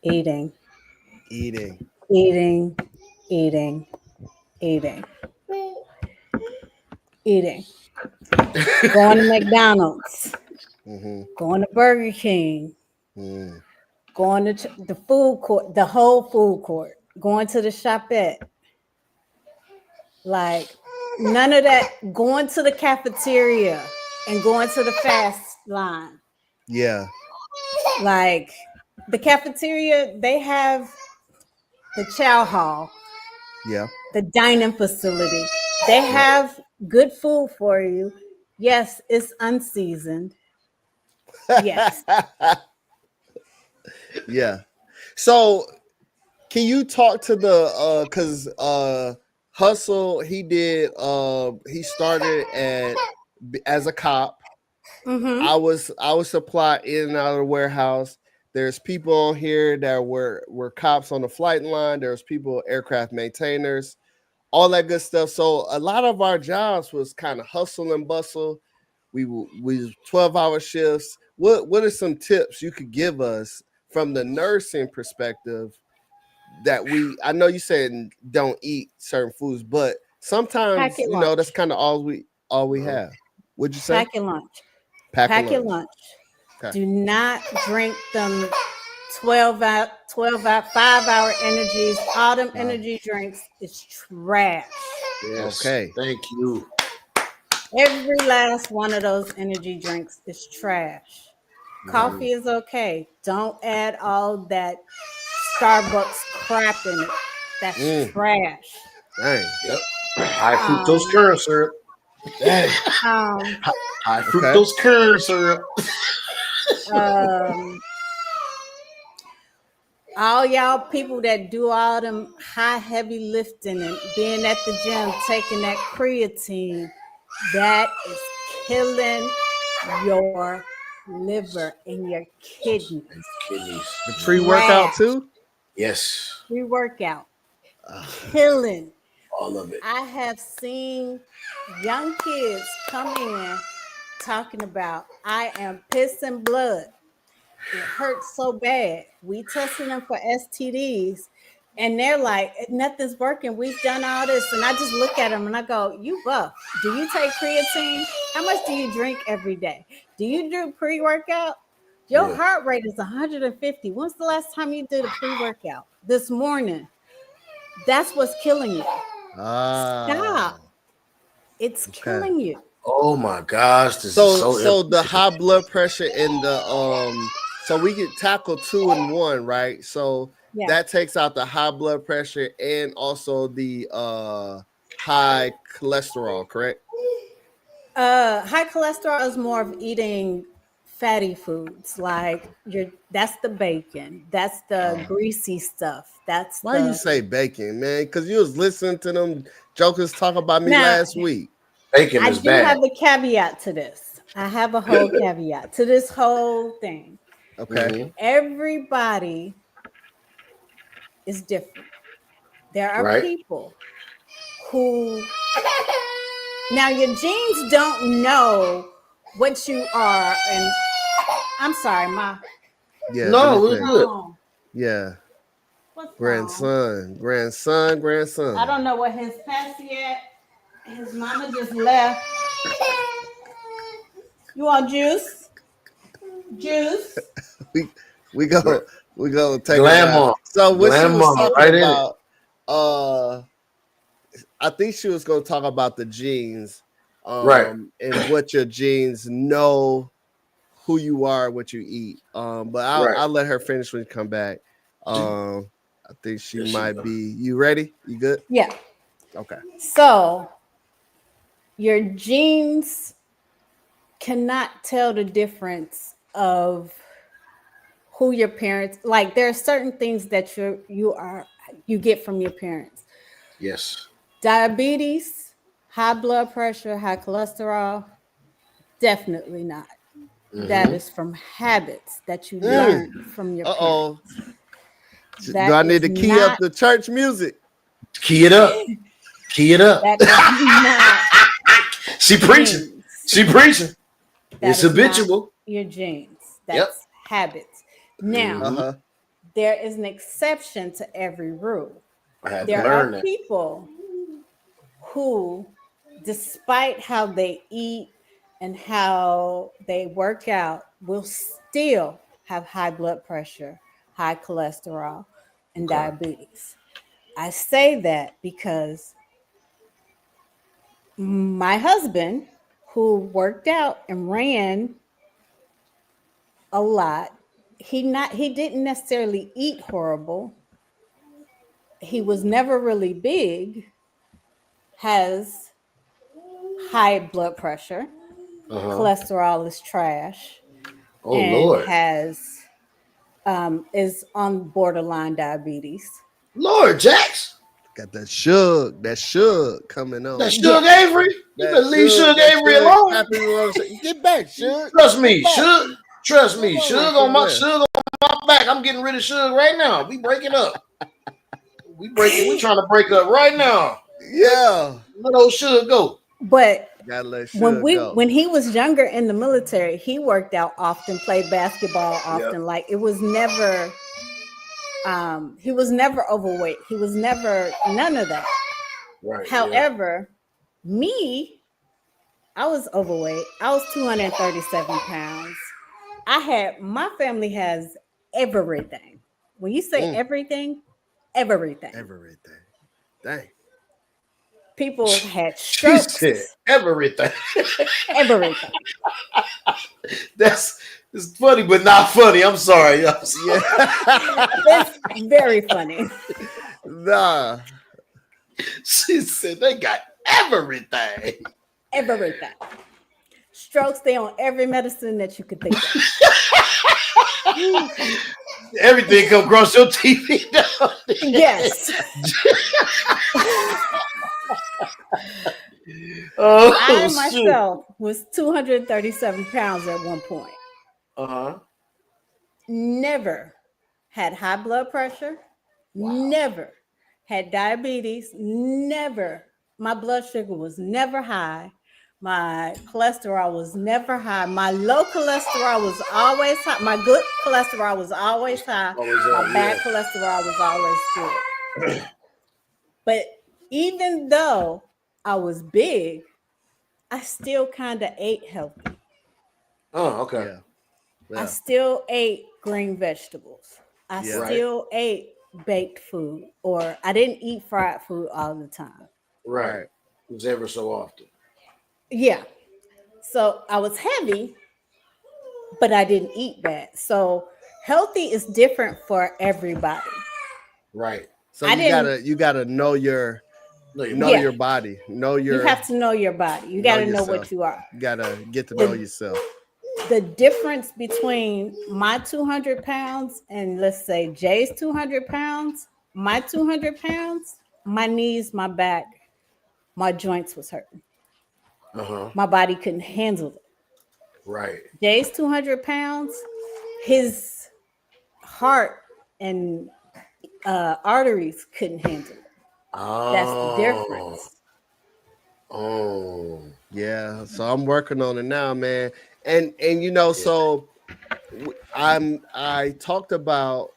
Eating, Eating. eating, eating, eating, eating. Going to McDonald's, Mm-hmm. going to Burger King, Mm. going to the food court, the whole food court, going to the shopette. Like none of that. Going to the cafeteria and going to the fast line. Yeah. Like the cafeteria, they have the chow hall, Yeah. the dining facility. They have good food for you. Yes, it's unseasoned. Yes. Yeah. So can you talk to the cause Hustle, he started as a cop. Mm-hmm. I was supplied in and out of the warehouse. There's people on here that were cops on the flight line. There's people, aircraft maintainers, all that good stuff. So a lot of our jobs was kind of hustle and bustle. We 12-hour shifts. What are some tips you could give us from the nursing perspective that I know you said don't eat certain foods, but sometimes Packet lunch. that's kind of all we have. Would you say? Packet lunch. Pack a Packet lunch. lunch. Okay. Do not drink them 12 out, 5-hour energies. All them energy drinks is trash. Yes. Okay. Thank you. Every last one of those energy drinks is trash. Coffee is okay. Don't add all that Starbucks crap in it. That's trash. Dang. Yep. High fructose corn syrup. Dang. High fructose corn syrup. All y'all people that do all them high heavy lifting and being at the gym taking that creatine, that is killing your liver and your kidneys. The pre-workout too? Yes. Pre-workout. Killing. All of it. I have seen young kids come in talking about, I am pissing blood. It hurts so bad. We testing them for STDs, and they're like, nothing's working. We've done all this, and I just look at them and I go, "You buff? Do you take creatine? How much do you drink every day? Do you do pre-workout? Your heart rate is 150. When's the last time you did a pre-workout? This morning. That's what's killing you. Stop. It's killing you. Oh my gosh! So the high blood pressure and the so we get tackle 2 in 1, right? So that takes out the high blood pressure and also the high cholesterol, correct? High cholesterol is more of eating fatty foods, like that's the bacon, that's the greasy stuff. That's why you say bacon, man? Because you was listening to them jokers talk about me last week. Bacon I is do bad. have a caveat to this. I have a whole caveat to this whole thing. Okay. Everybody is different. There are people who now your genes don't know what you are, and I'm sorry, ma. Yeah. No, we're good. Yeah. What's grandson. I don't know what his passy at. His mama just left. You want juice? Juice? we go take Grandma. So what she was talking right about, I think she was going to talk about the genes, and what your genes know, who you are, what you eat. But I'll let her finish when you come back. I think she might be. You ready? You good? Yeah. Okay. So your genes cannot tell the difference of who your parents, like there are certain things that you get from your parents. Yes. Diabetes, high blood pressure, high cholesterol, definitely not. That is from habits that you learn from your parents. Do I need to key up the church music? Key it up. Key it up. That is not She preaching. genes. She preaching. That It's is not habitual. your genes. That's Yep. habits. Now, Uh-huh. there is an exception to every rule. I had to There learn are that. people who, despite how they eat and how they work out, will still have high blood pressure, high cholesterol, and Okay. diabetes. I say that because my husband, who worked out and ran a lot, he didn't necessarily eat horrible. He was never really big, has high blood pressure, Uh-huh. cholesterol is trash, Oh and Lord. has is on borderline diabetes. Lord Jax. Got that Suge coming on. That Yeah. Suge Avery. You better leave Suge Avery alone. Happy to say, get back, Suge. Trust me, Get back. Suge. Trust me, Come on, Suge on my back. I'm getting rid of Suge right now. We breaking up. We trying to break up right now. Yeah. Let old Suge go. But Gotta let Suge go. when he was younger in the military, he worked out often, played basketball often. Yep. Like it was never he was never overweight. He was never none of that. Right. However, me, I was overweight. I was 237 pounds. My family has everything. When you say everything, everything. Everything. Dang. People had She strokes. said everything. Everything. It's funny, but not funny. I'm sorry. Yeah. It's very funny. Nah. She said they got everything. Everything. Strokes, they on every medicine that you could think of. Everything come across your TV. Yes. I myself was 237 pounds at one point. Uh-huh. Never had high blood pressure. Wow. Never had diabetes. Never. My blood sugar was never high. My cholesterol was never high. My low cholesterol was always high. My good cholesterol was always high. My bad cholesterol was always good. But even though I was big, I still kind of ate healthy. Oh, okay. Yeah. I still ate green vegetables. I still ate baked food, or I didn't eat fried food all the time. Right. It was ever so often. Yeah. So I was heavy, but I didn't eat bad. So healthy is different for everybody. Right. So you gotta know your body. You have to know your body. You gotta know what you are. You gotta get to know yourself. The difference between my 200 pounds and let's say Jay's 200 pounds, my 200 pounds, my knees, my back, my joints was hurting. Uh-huh. My body couldn't handle it. Right. Jay's 200 pounds, his heart and arteries couldn't handle it. That's the difference. Oh. Yeah. So I'm working on it now, man. And so I talked about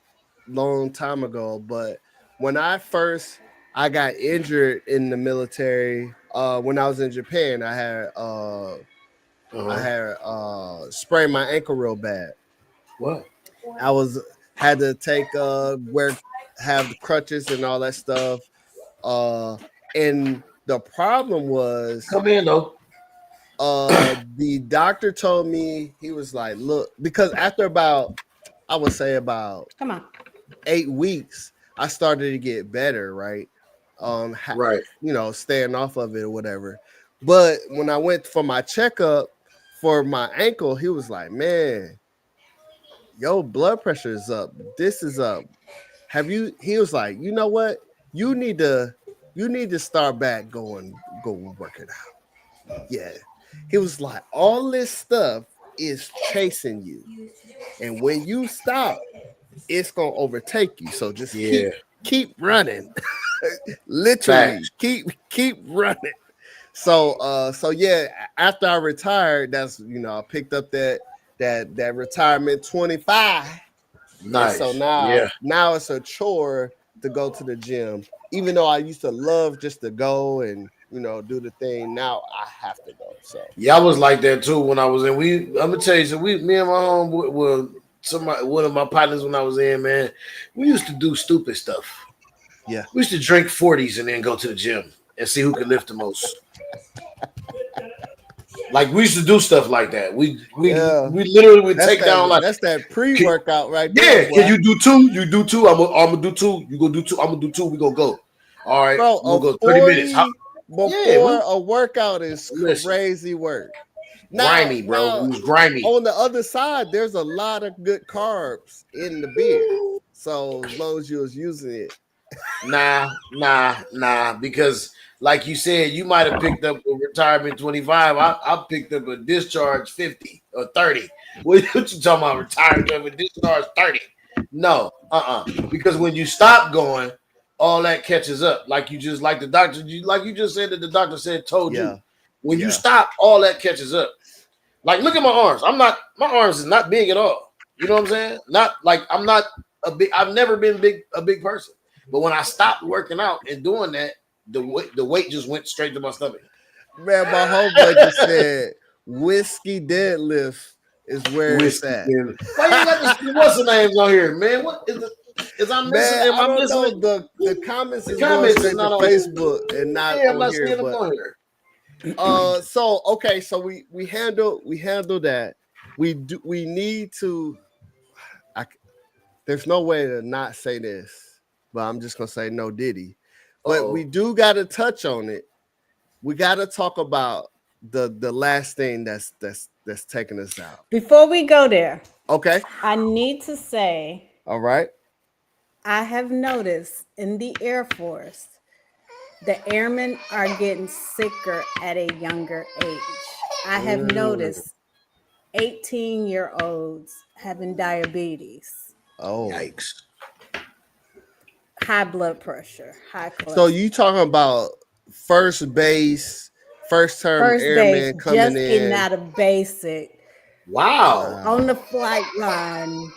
long time ago, but when I got injured in the military, when I was in Japan, I had sprained my ankle real bad. What? I had to take have the crutches and all that stuff. And the problem was, come in though. The doctor told me, he was like, look, because after about 8 weeks, I started to get better, right? Right. Staying off of it or whatever. But when I went for my checkup for my ankle, he was like, man, your blood pressure is up. This is up. He was like, you know what? You need to start back going working out. Yeah. He was like, all this stuff is chasing you. And when you stop, it's gonna overtake you. So just keep running. Literally, keep running. So yeah, after I retired, that's I picked up that retirement 25. And so Nice. now Yeah. now it's a chore to go to the gym. Even though I used to love just to go and do the thing, now I have to go. So Yeah, I was like that too when I was in. I'm gonna tell you, so me and my home were one of my partners when I was in. Man, we used to do stupid stuff. yeah. We used to drink 40s and then go to the gym and see who could lift the most. Like we used to do stuff like that. Yeah. We literally would take down like, That's that pre-workout right there, yeah, boy. can you do two? You do two. I'm gonna do two. You go do two. I'm gonna do two. We gonna go. All right, Bro, we'll a go 30 minutes. 40 Yeah, before a workout is listen, crazy work. grimy, bro. It was grimy. On the other side, there's a lot of good carbs in the beer. So as long as you was using it. Nah. Because like you said, you might have picked up a retirement 25. I picked up a discharge 50 or 30. What you talking about? Retirement of a discharge 30? No, Because when you stop going, all that catches up. Like the doctor, like you just said that the doctor told Yeah. you. When you stop, all that catches up. Like, look at my arms. My arms is not big at all. You know what I'm saying? Not like I'm not a big. I've never been a big person. But when I stopped working out and doing that, the weight just went straight to my stomach. Man, my homeboy just said whiskey deadlift is where it's at. Why you got the what's the names on here, man? What is the? Is I missing? Man, Am I missing? know. The comments is going comments straight is to not on Facebook and not Yeah, I'm on not here. seeing them But on here. so okay, so we handle that. We need to. There's no way to not say this, but I'm just gonna say no Diddy. But we do got to touch on it. We got to talk about the last thing that's taking us out. Before we go there, okay, I need to say, all right, I have noticed in the Air Force, the airmen are getting sicker at a younger age. I have noticed 18-year-olds having diabetes. Oh, yikes! High blood pressure, high cholesterol. So you talking about first base, first airman coming just in, getting out of basic. Wow. On the flight line,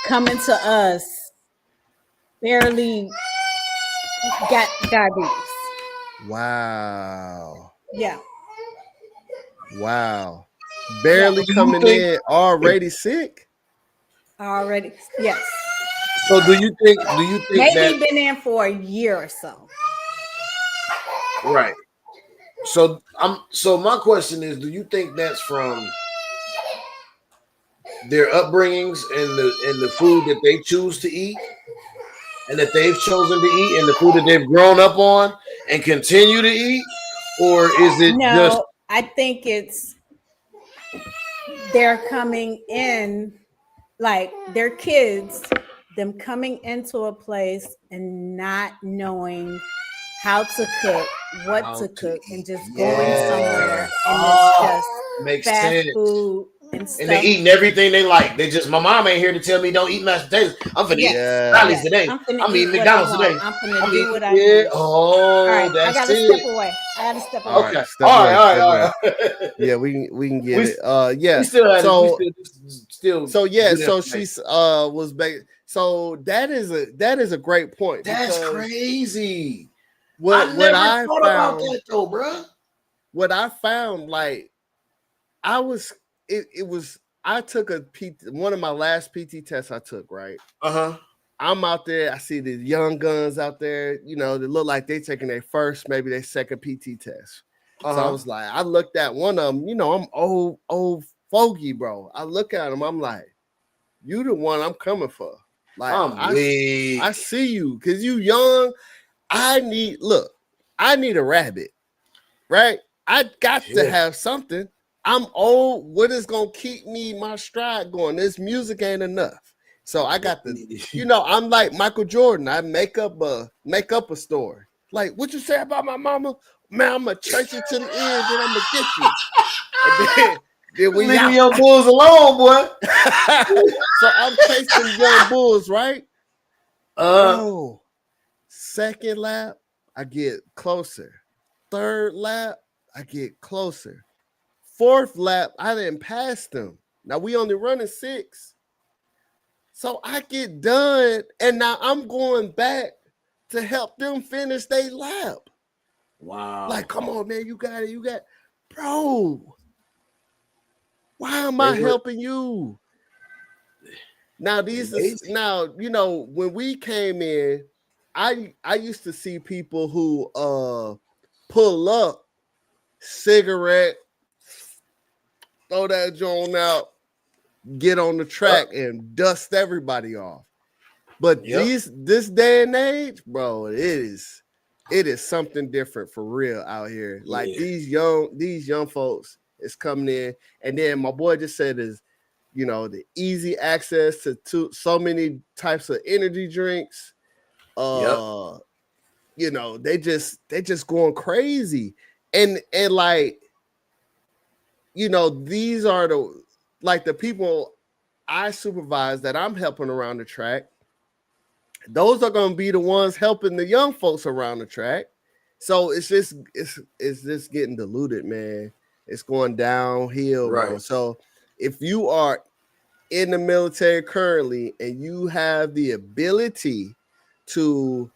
coming to us, barely got diabetes. Wow. Yeah. Wow. Barely coming in, already sick? Already, yes. So do you think Maybe that been in for a year or so. right? So my question is, do you think that's from their upbringings and the food that they choose to eat and that they've chosen to eat and the food that they've grown up on and continue to eat? Or is it just I think it's they're coming in like their kids, them coming into a place and not knowing how to cook, what to cook, and just going somewhere and it's just makes fast sense. food and stuff. And they eating everything they like. They just, my mom ain't here to tell me don't eat mashed potatoes. I'm finna eat Sally's today. I'm eating McDonald's today. I'm finna do what I want. Oh, right, that's I gotta it. step away. Okay. Step All away. right. Yeah, we can get it. Yeah. We still so yeah, so she's was back. So that is a great point. That's crazy. What I thought about that though, bro. What I found, like, I took one of my last PT tests I took, right? I'm out there, I see the young guns out there, they look like they taking their first, maybe their second PT test. So I was like, I looked at one of them, I'm old fogey, bro. I look at him, I'm like, you the one I'm coming for. Like, I see you, because you young. I need a rabbit, right? I got to have something. I'm old. What is gonna keep me my stride going? This music ain't enough. So I got I'm like Michael Jordan. I make up a story. Like, what you say about my mama? Man, I'm gonna chase you to the end, then I'm gonna get you. And then we leave your bulls alone, boy. So I'm chasing young bulls, right? Second lap, I get closer. third lap, I get closer. Fourth lap, I didn't pass them. Now we only running 6. So I get done, and now I'm going back to help them finish their lap. Wow. Like, come on, man, you got it. Bro, why am I helping you? Now, when we came in, I used to see people who pull up, cigarette, throw that joint out, get on the track and dust everybody off. But this day and age, bro, it is something different for real out here. Like these young folks is coming in, and then my boy just said is, the easy access to so many types of energy drinks. They just going crazy, and like, these are the people I supervise that I'm helping around the track. Those are going to be the ones helping the young folks around the track. So it's just getting diluted, man. It's going downhill, right, bro. So if you are in the military currently and you have the ability to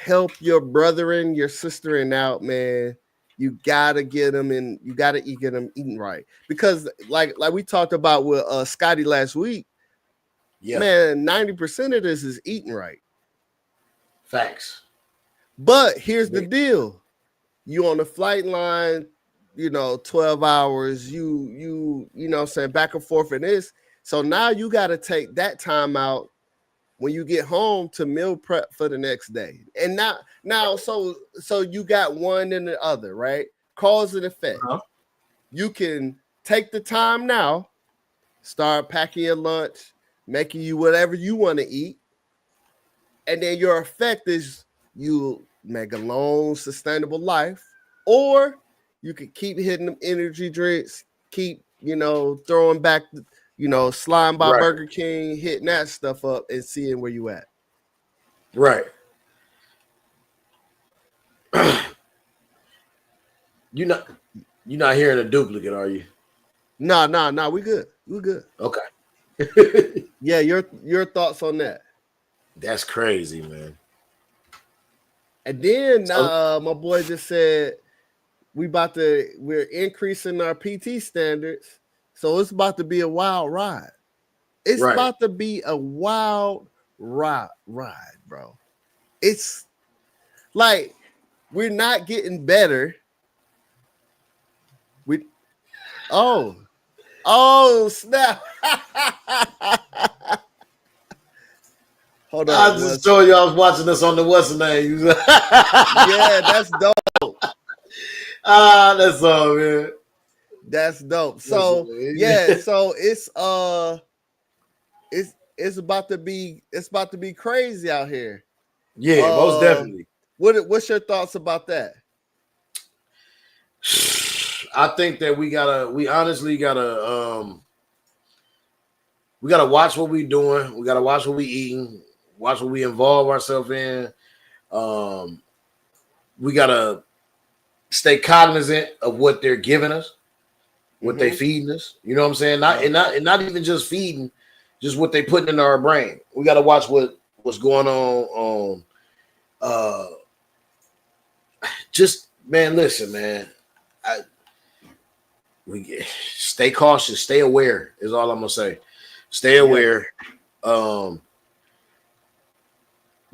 help your brethren, your sister out, man, you gotta get them in. You gotta get them eating right, because like we talked about with Scotty last week. Yeah, man, 90% of this is eating right. Facts. But here's the deal: you on the flight line, 12 hours. You know what I'm saying, back and forth in this. So now you got to take that time out when you get home to meal prep for the next day. And now, so you got one and the other, right? Cause and effect. Uh-huh. You can take the time now, start packing your lunch, making you whatever you want to eat. And then your effect is you make a long, sustainable life, or you could keep hitting them energy drinks, keep, throwing back, slime by Burger King, hitting that stuff up and seeing where you at. Right. You're not hearing a duplicate, are you? No, we good. We good. Okay. Yeah, your thoughts on that? That's crazy, man. And then my boy just said we're increasing our PT standards, so it's about to be a wild ride. It's about to be a wild ride, bro. It's like we're not getting better. Oh snap. Hold on. I just told you I was watching this on the what's the name? Yeah, that's dope. That's all, man. That's dope. So so it's about to be crazy out here. Yeah, most definitely. What's your thoughts about that? I think that we honestly gotta watch what we doing. We gotta watch what we eating, watch what we involve ourselves in. We gotta stay cognizant of what they're giving us, what they feeding us. You know what I'm saying? Not even just feeding, just what they putting into our brain. We gotta watch what's going on. Just man, listen, man. We stay cautious, stay aware is all I'm gonna say. Stay aware. The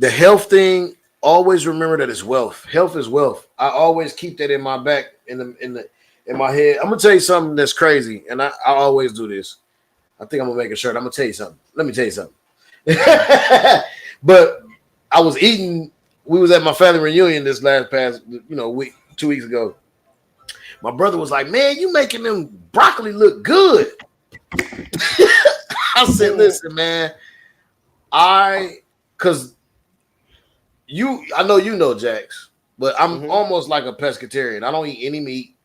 health thing, always remember that it's wealth. Health is wealth. I always keep that in my back, in my head. I'm gonna tell you something that's crazy, and I always do this. I think I'm gonna make a shirt. I'm gonna tell you something. Let me tell you something. But I was eating. We was at my family reunion this past week, 2 weeks ago. My brother was like, "Man, you making them broccoli look good." I said, "Listen, man, I know you know Jax, but I'm almost like a pescatarian. I don't eat any meat.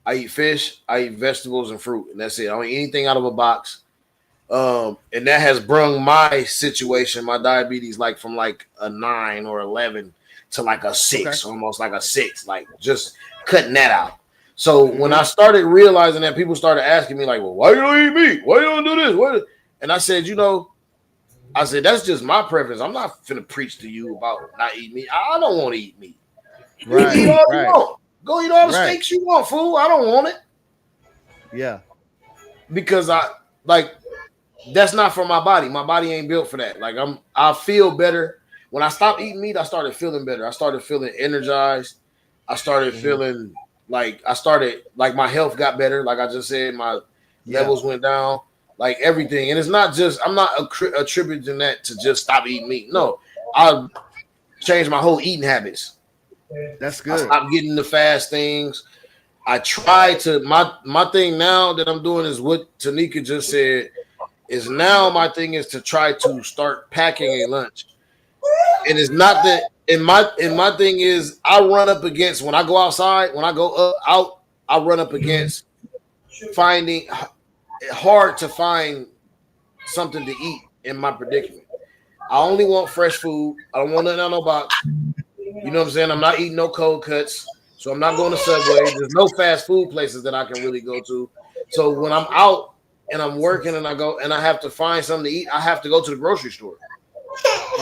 I eat fish, I eat vegetables and fruit, and that's it. I don't eat anything out of a box. And that has brung my situation, my diabetes, from a 9 or 11 to like a 6, almost like a 6, like just cutting that out. So when I started realizing that, people started asking me like, well, why you don't eat meat? Why you don't do this? And I said, I said, that's just my preference. I'm not finna preach to you about not eating meat. I don't want to eat meat. Right, you eat all you want. Go eat all the steaks you want, fool. I don't want it. Yeah. Because that's not for my body. My body ain't built for that. Like I feel better. When I stopped eating meat, I started feeling better. I started feeling energized. I started feeling like my health got better. Like I just said, my levels went down, like everything. And it's not just, I'm not attributing that to just stop eating meat. No, I changed my whole eating habits. That's good. I stopped getting the fast things. I try to, my thing now that I'm doing is what Tanika just said, is now my thing is to try to start packing a lunch. And it's not that, and my thing is, I run up against, when I go outside, when I go out, I run up against finding hard to find something to eat in my predicament. I only want fresh food. I don't want nothing out of no box. You know what I'm saying? I'm not eating no cold cuts, so I'm not going to Subway. There's no fast food places that I can really go to. So when I'm out and I'm working and I go and I have to find something to eat, I have to go to the grocery store.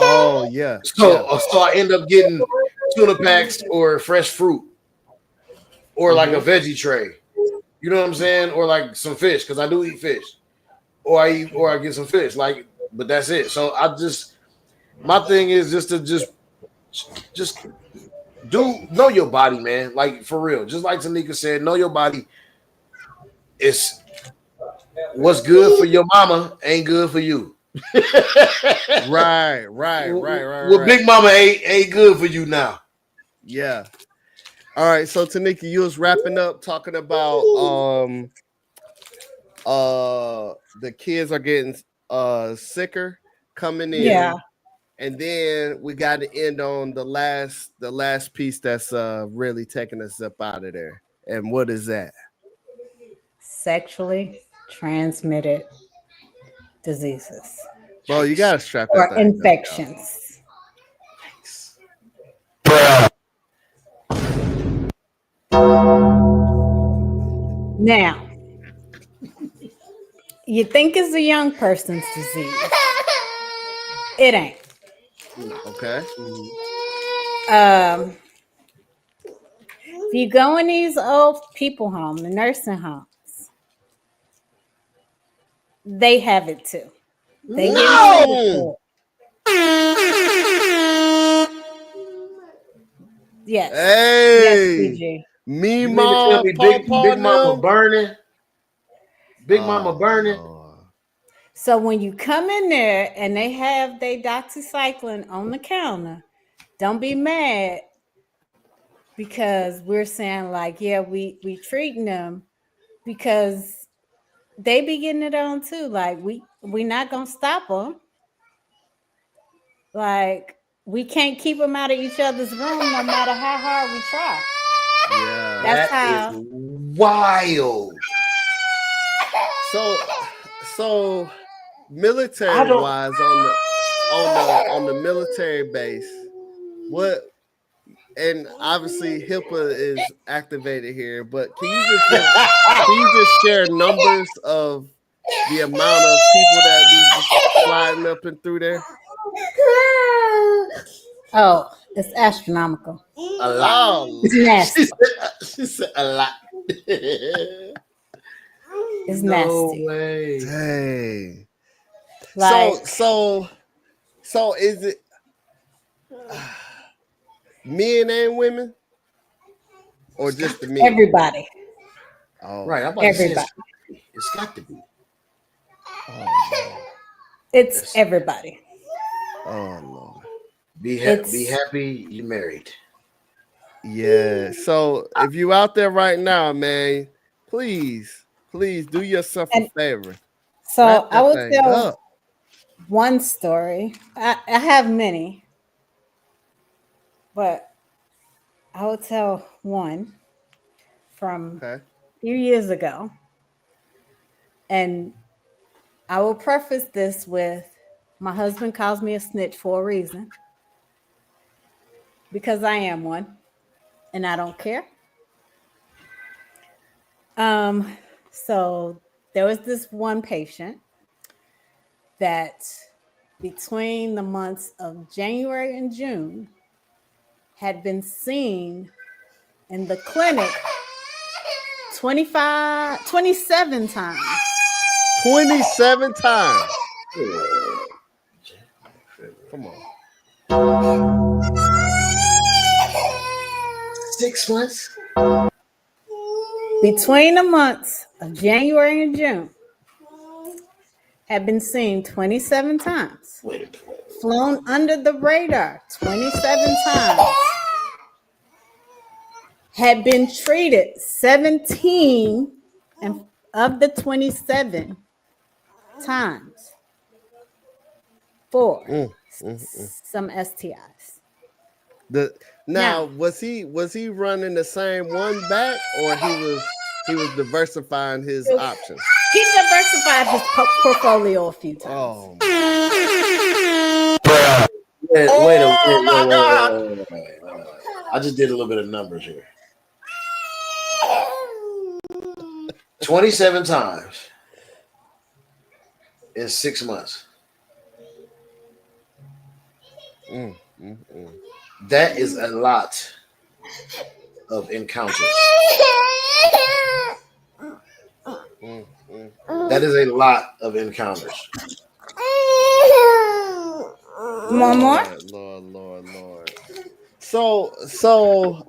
Oh yeah. So I end up getting tuna packs or fresh fruit or like a veggie tray. You know what I'm saying? Or like some fish, because I do eat fish. Or I get some fish. Like, but that's it. So my thing is just to know your body, man. Like for real. Just like Tanika said, know your body. It's what's good for your mama ain't good for you. Right. Well, Big Mama ain't good for you now. Yeah. All right. So Tanika, you was wrapping up talking about the kids are getting sicker coming in. Yeah. And then we got to end on the last piece that's really taking us up out of there. And what is that? Sexually transmitted diseases Bro, you gotta strap that or thing up, infections. Now, you think it's a young person's disease. It ain't. Okay. If you go in these old people homes, the nursing homes, they have it too. They get treated for it. Yes. Hey. Yes, PG. Me, You mean to mom, tell me Big Mama burning? Big Mama burning? Lord. So when you come in there and they have their doxycycline on the counter, don't be mad because we're saying like, yeah, we treating them because they be getting it on too. Like we not gonna stop them. Like we can't keep them out of each other's room no matter how hard we try. Yeah. That's That how. is wild. So military wise on the military base, what, and obviously HIPAA is activated here, but can you just share numbers of the amount of people that be just sliding up and through there? Oh, it's astronomical. A lot. It's nasty. She said a lot. It's No nasty. way. Dang. Like, So is it men and women, or just the men? everybody. Oh, Right. I'm about to say Everybody. it's got to be. It's everybody. oh Lord. Be happy you married. Yeah. So if you out there right now, man, please do yourself a favor. So Wrap I that will thing tell up. one story. I have many, but I will tell one from Okay. a few years ago. And I will preface this with my husband calls me a snitch for a reason. because I am one and I don't care. So there was this one patient that between the months of January and June had been seen in the clinic 27 times. 27 times. Come on. 6 months? Between the months of January and June, had been seen 27 times. Flown under the radar 27 times. Had been treated 17 and of the 27 times for some STIs. Now was he running the same one back, or he was diversifying his options? He diversified his portfolio a few times. Oh, Wait. I just did a little bit of numbers here. 27 times in 6 months. That is a lot of encounters. That is a lot of encounters. More? Lord. So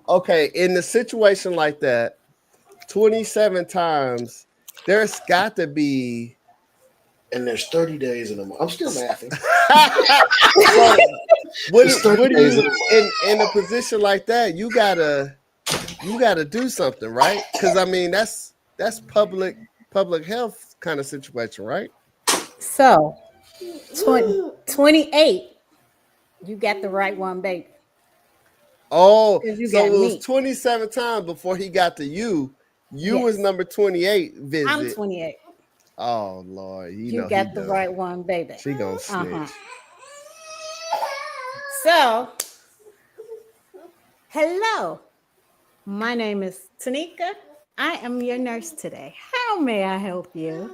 okay, in a situation like that, 27 times, there's got to be, and there's 30 days in a month. I'm still mathing. So, what do you in a position like that? You gotta do something, right? Because I mean that's public health kind of situation, right? So 28, you got the right one, baby. Oh, so it was 27 times before he got to you. You was number 28 visit. I'm 28. Oh Lord, you got the right one, baby. She gonna snitch. So, hello. My name is Tanika. I am your nurse today. How may I help you?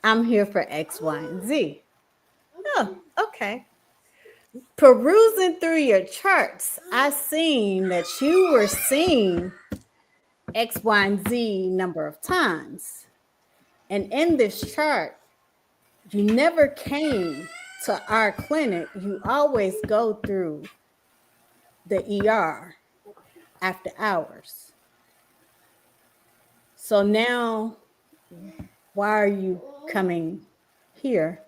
I'm here for X, Y, and Z. Oh, okay. Perusing through your charts, I seen that you were seeing X, Y, and Z number of times. And in this chart, you never came to our clinic. You always go through the ER after hours. So now, why are you coming here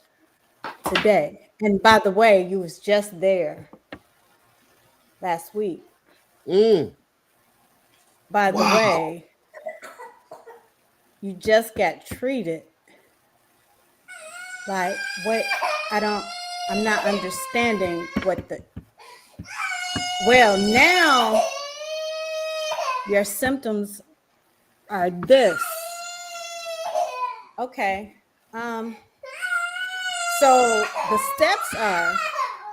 today? And by the way, you was just there last week. By the way, you just got treated. Like, what? I'm not understanding what well, now your symptoms are this. Okay. So the steps are,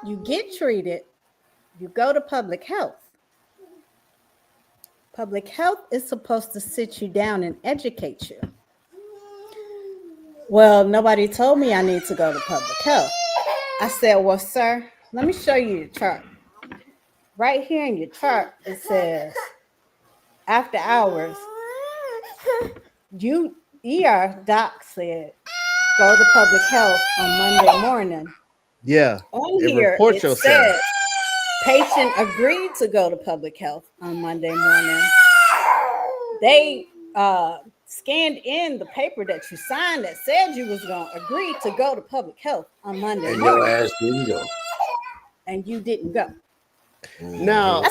you get treated, you go to public health. Public health is supposed to sit you down and educate you. Well, nobody told me I need to go to public health. I said, well, sir, let me show you your chart. Right here in your chart, it says, after hours, ER doc said, go to public health on Monday morning. Yeah. On here, it says, patient agreed to go to public health on Monday morning. They scanned in the paper that you signed that said you was going to agree to go to public health on Monday morning. Your ass didn't go. And you didn't go. Now,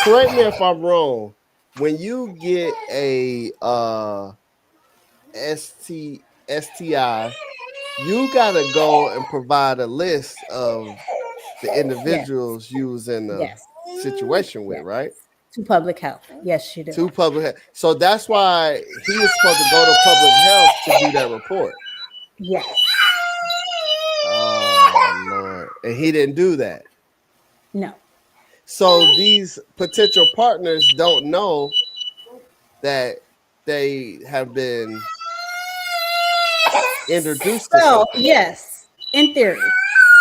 correct me if I'm wrong. When you get a STI, you gotta go and provide a list of the individuals you was in the situation with, right? To public health. Yes, you do. To public health. So that's why he was supposed to go to public health to do that report. Yes. Oh Lord. And he didn't do that. No. So these potential partners don't know that they have been introduced to So, something. yes, in theory,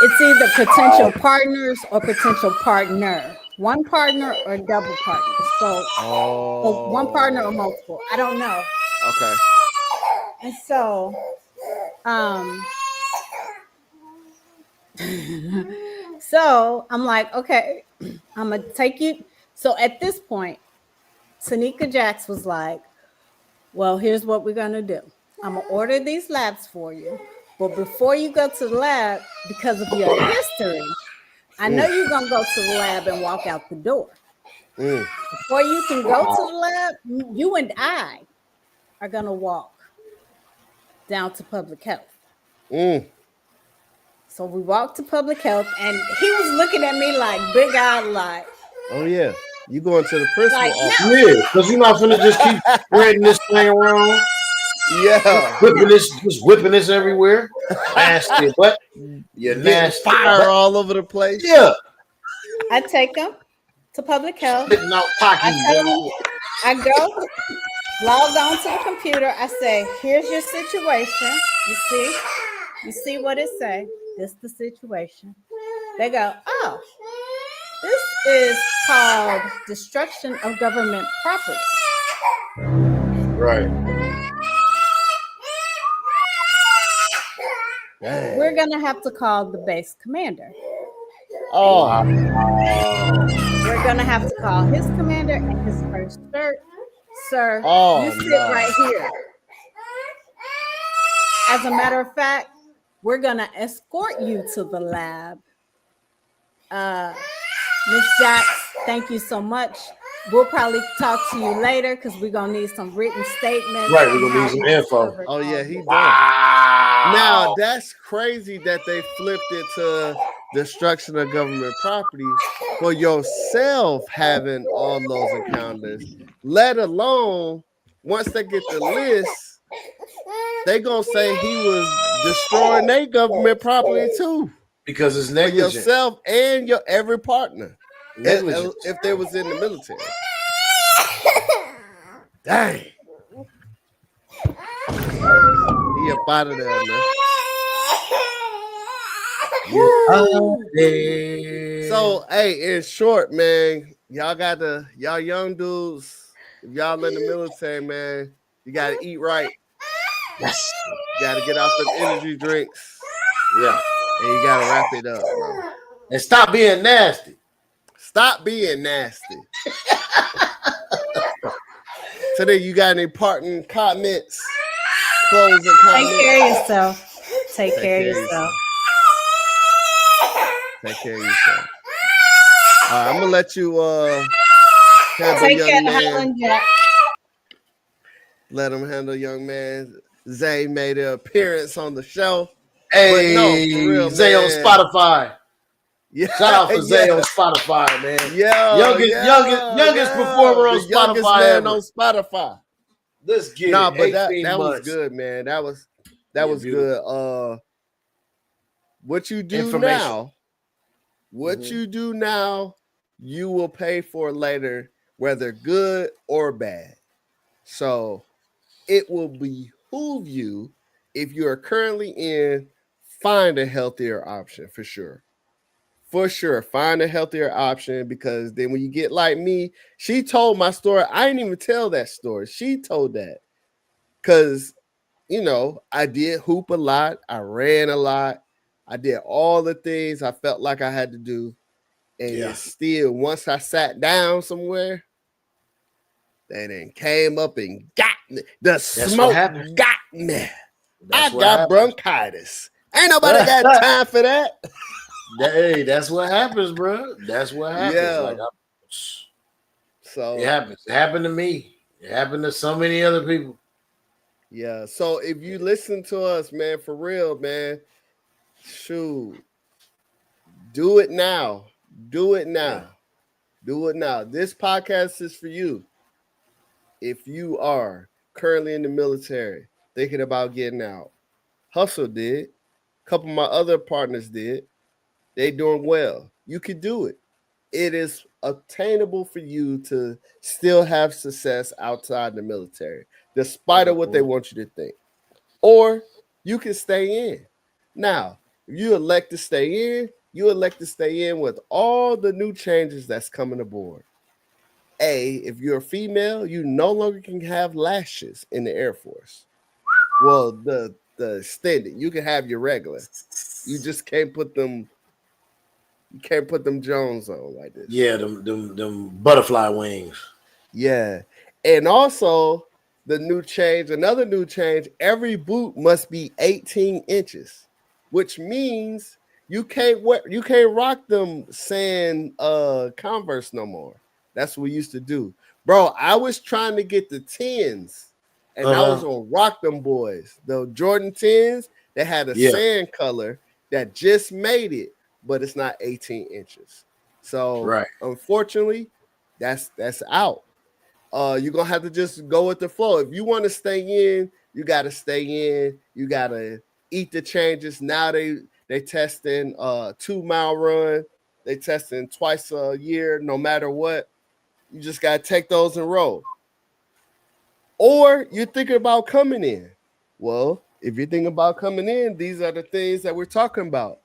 it's either potential partners or potential partner. One partner or double partner. So one partner or Oh, multiple. I don't know. okay. And so, um, so I'm like, okay, I'm gonna take you. So at this point, Tanika Jax was like, well, here's what we're gonna do. I'm gonna order these labs for you. But before you go to the lab, because of your history, I know you're gonna go to the lab and walk out the door. Mm, Before you can go to the lab, you and I are gonna walk down to public health. mm. So we walked to public health, and he was looking at me like big eyed, Oh yeah, you going to the principal like office? no. Yeah, because you're not finna just keep spreading this thing around, Yeah, just whipping this everywhere. Nasty, but you're getting nasty. fire But all over the place. yeah, I take him to public health. spitting out I Takis. tell him, I go log on to the computer. I say, here's your situation. You see what it say? This the situation. They go, oh, this is called destruction of government property. Right. Dang. We're gonna have to call the base commander. Oh, We're gonna have to call his commander and his first sir. Oh, You sit no. right here. As a matter of fact, we're gonna escort you to the lab. Miss Jax, thank you so much. We'll probably talk to you later because we're gonna need some written statements. Right, we're gonna need some info. oh yeah, he done. Wow. Now that's crazy that they flipped it to destruction of government property for yourself having all those encounters. Let alone once they get the list, they gonna say he was destroying their government property too Because it's for negligent. yourself and your every partner. Negligent. If they was in the military. Dang. He up out of there, man. So, hey, in short, man, y'all young dudes, if y'all in the military, man, you gotta eat right. Yes. You gotta get off them energy drinks. Yeah. And you gotta wrap it up, bro. And stop being nasty. Stop being nasty. Today, you got any parting comments? Closing comments? Take care of yourself. Take care of yourself. Take care of yourself. All right, I'm gonna let you handle Take care young of man. Highland Jack. Let him handle young man. Zay made an appearance on the show. Hey, no, for real, Zay on man. Spotify. Yeah, Shout out for Zay yeah. on Spotify, man. Youngest youngest performer on the youngest Spotify man ever. on Spotify. Let's get Nah, it. but that 18 was months. good, man. That was Beautiful. good. What you do Information. now, you do now, you will pay for later, whether good or bad. So it will behoove you if you are currently in, find a healthier option for sure. For sure, find a healthier option because then when you get like me, she told my story. I didn't even tell that story. She told that because, I did hoop a lot. I ran a lot. I did all the things I felt like I had to do. And it's still, once I sat down somewhere, they then came up and got me. The smoke got me. I got bronchitis. Ain't nobody got time for that. Hey, that's what happens, bro. That's what happens. Yeah. So it happens. It happened to me. It happened to so many other people. Yeah. So if you listen to us, man, for real, man, shoot, do it now. Do it now. Yeah. Do it now. This podcast is for you. If you are currently in the military, thinking about getting out, Hustle did. A couple of my other partners did. They doing well. You could do it. it is obtainable for you to still have success outside the military, despite of what they want you to think. Or you can stay in. Now, if you elect to stay in, you elect to stay in with all the new changes that's coming aboard. If you're a female, you no longer can have lashes in the Air Force. Well, the extended, you can have your regular. You just can't put them. You can't put them Jones on like this. Yeah, them butterfly wings. Yeah, and also another new change. Every boot must be 18 inches, which means you can't rock them saying Converse no more. That's what we used to do, bro. I was trying to get the 10s, and I was gonna rock them boys. The Jordan 10s that had a sand color that just made it, but it's not 18 inches. So unfortunately, that's out. You're gonna have to just go with the flow. If you want to stay in, you gotta stay in. You gotta eat the changes. Now they testing 2-mile run. They testing twice a year, no matter what. You just gotta take those and roll. Or you're thinking about coming in. Well, if you're thinking about coming in, these are the things that we're talking about.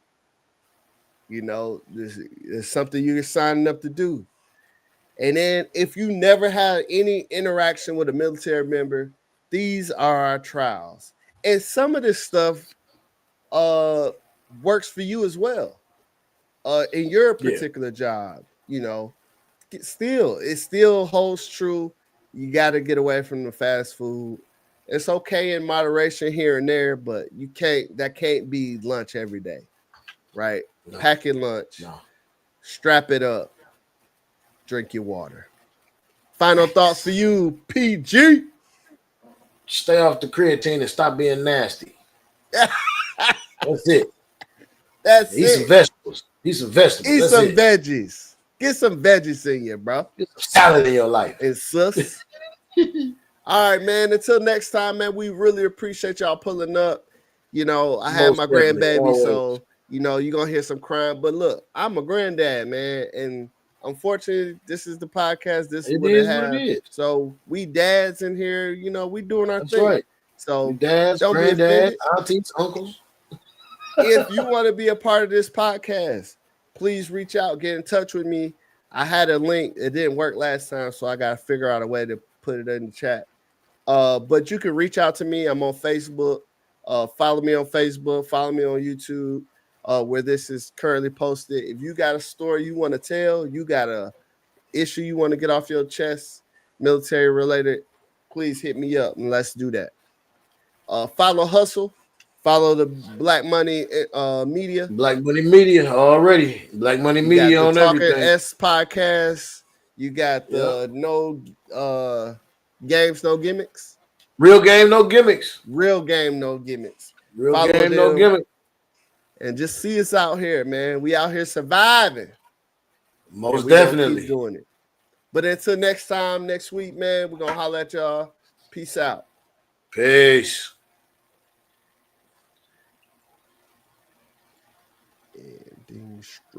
You know, this is something you're signing up to do. And then if you never had any interaction with a military member, these are our trials. And some of this stuff works for you as well. In your particular job, you know, it still holds true. You got to get away from the fast food. It's okay in moderation here and there, but that can't be lunch every day, right? No. Pack your lunch, strap it up, drink your water. Final thoughts for you, PG. Stay off the creatine and stop being nasty. That's it. Eat some vegetables. Eat some vegetables. Eat some veggies. Get some veggies in you, bro. Get some salad in your life. And sus. All right, man. Until next time, man, we really appreciate y'all pulling up. You know, I had my grandbaby, so, you know, you're going to hear some crying. But look, I'm a granddad, man, and unfortunately, this is the podcast. This is what it is. So we dads in here, you know, we doing our thing. Right. So dads, don't be offended. Aunties, uncles. If you want to be a part of this podcast, please reach out, get in touch with me. I had a link. It didn't work last time, so I got to figure out a way to put it in the chat. But you can reach out to me. I'm on Facebook. Follow me on Facebook. Follow me on YouTube. Where this is currently posted. If you got a story you want to tell, you got a issue you want to get off your chest, military related, please hit me up and let's do that. Follow Hustle. Follow the Black Money Media. Black Money Media already. Black Money Media on everything. Talking S podcast. You got the No Games, No Gimmicks. Real Game, No Gimmicks. Real Game, No Gimmicks. Real Follow Game, No Gimmicks. And just see us out here, man. We out here surviving. Most definitely. Keep doing it. But until next time, next week, man, we're going to holler at y'all. Peace out. Peace. Ending stream.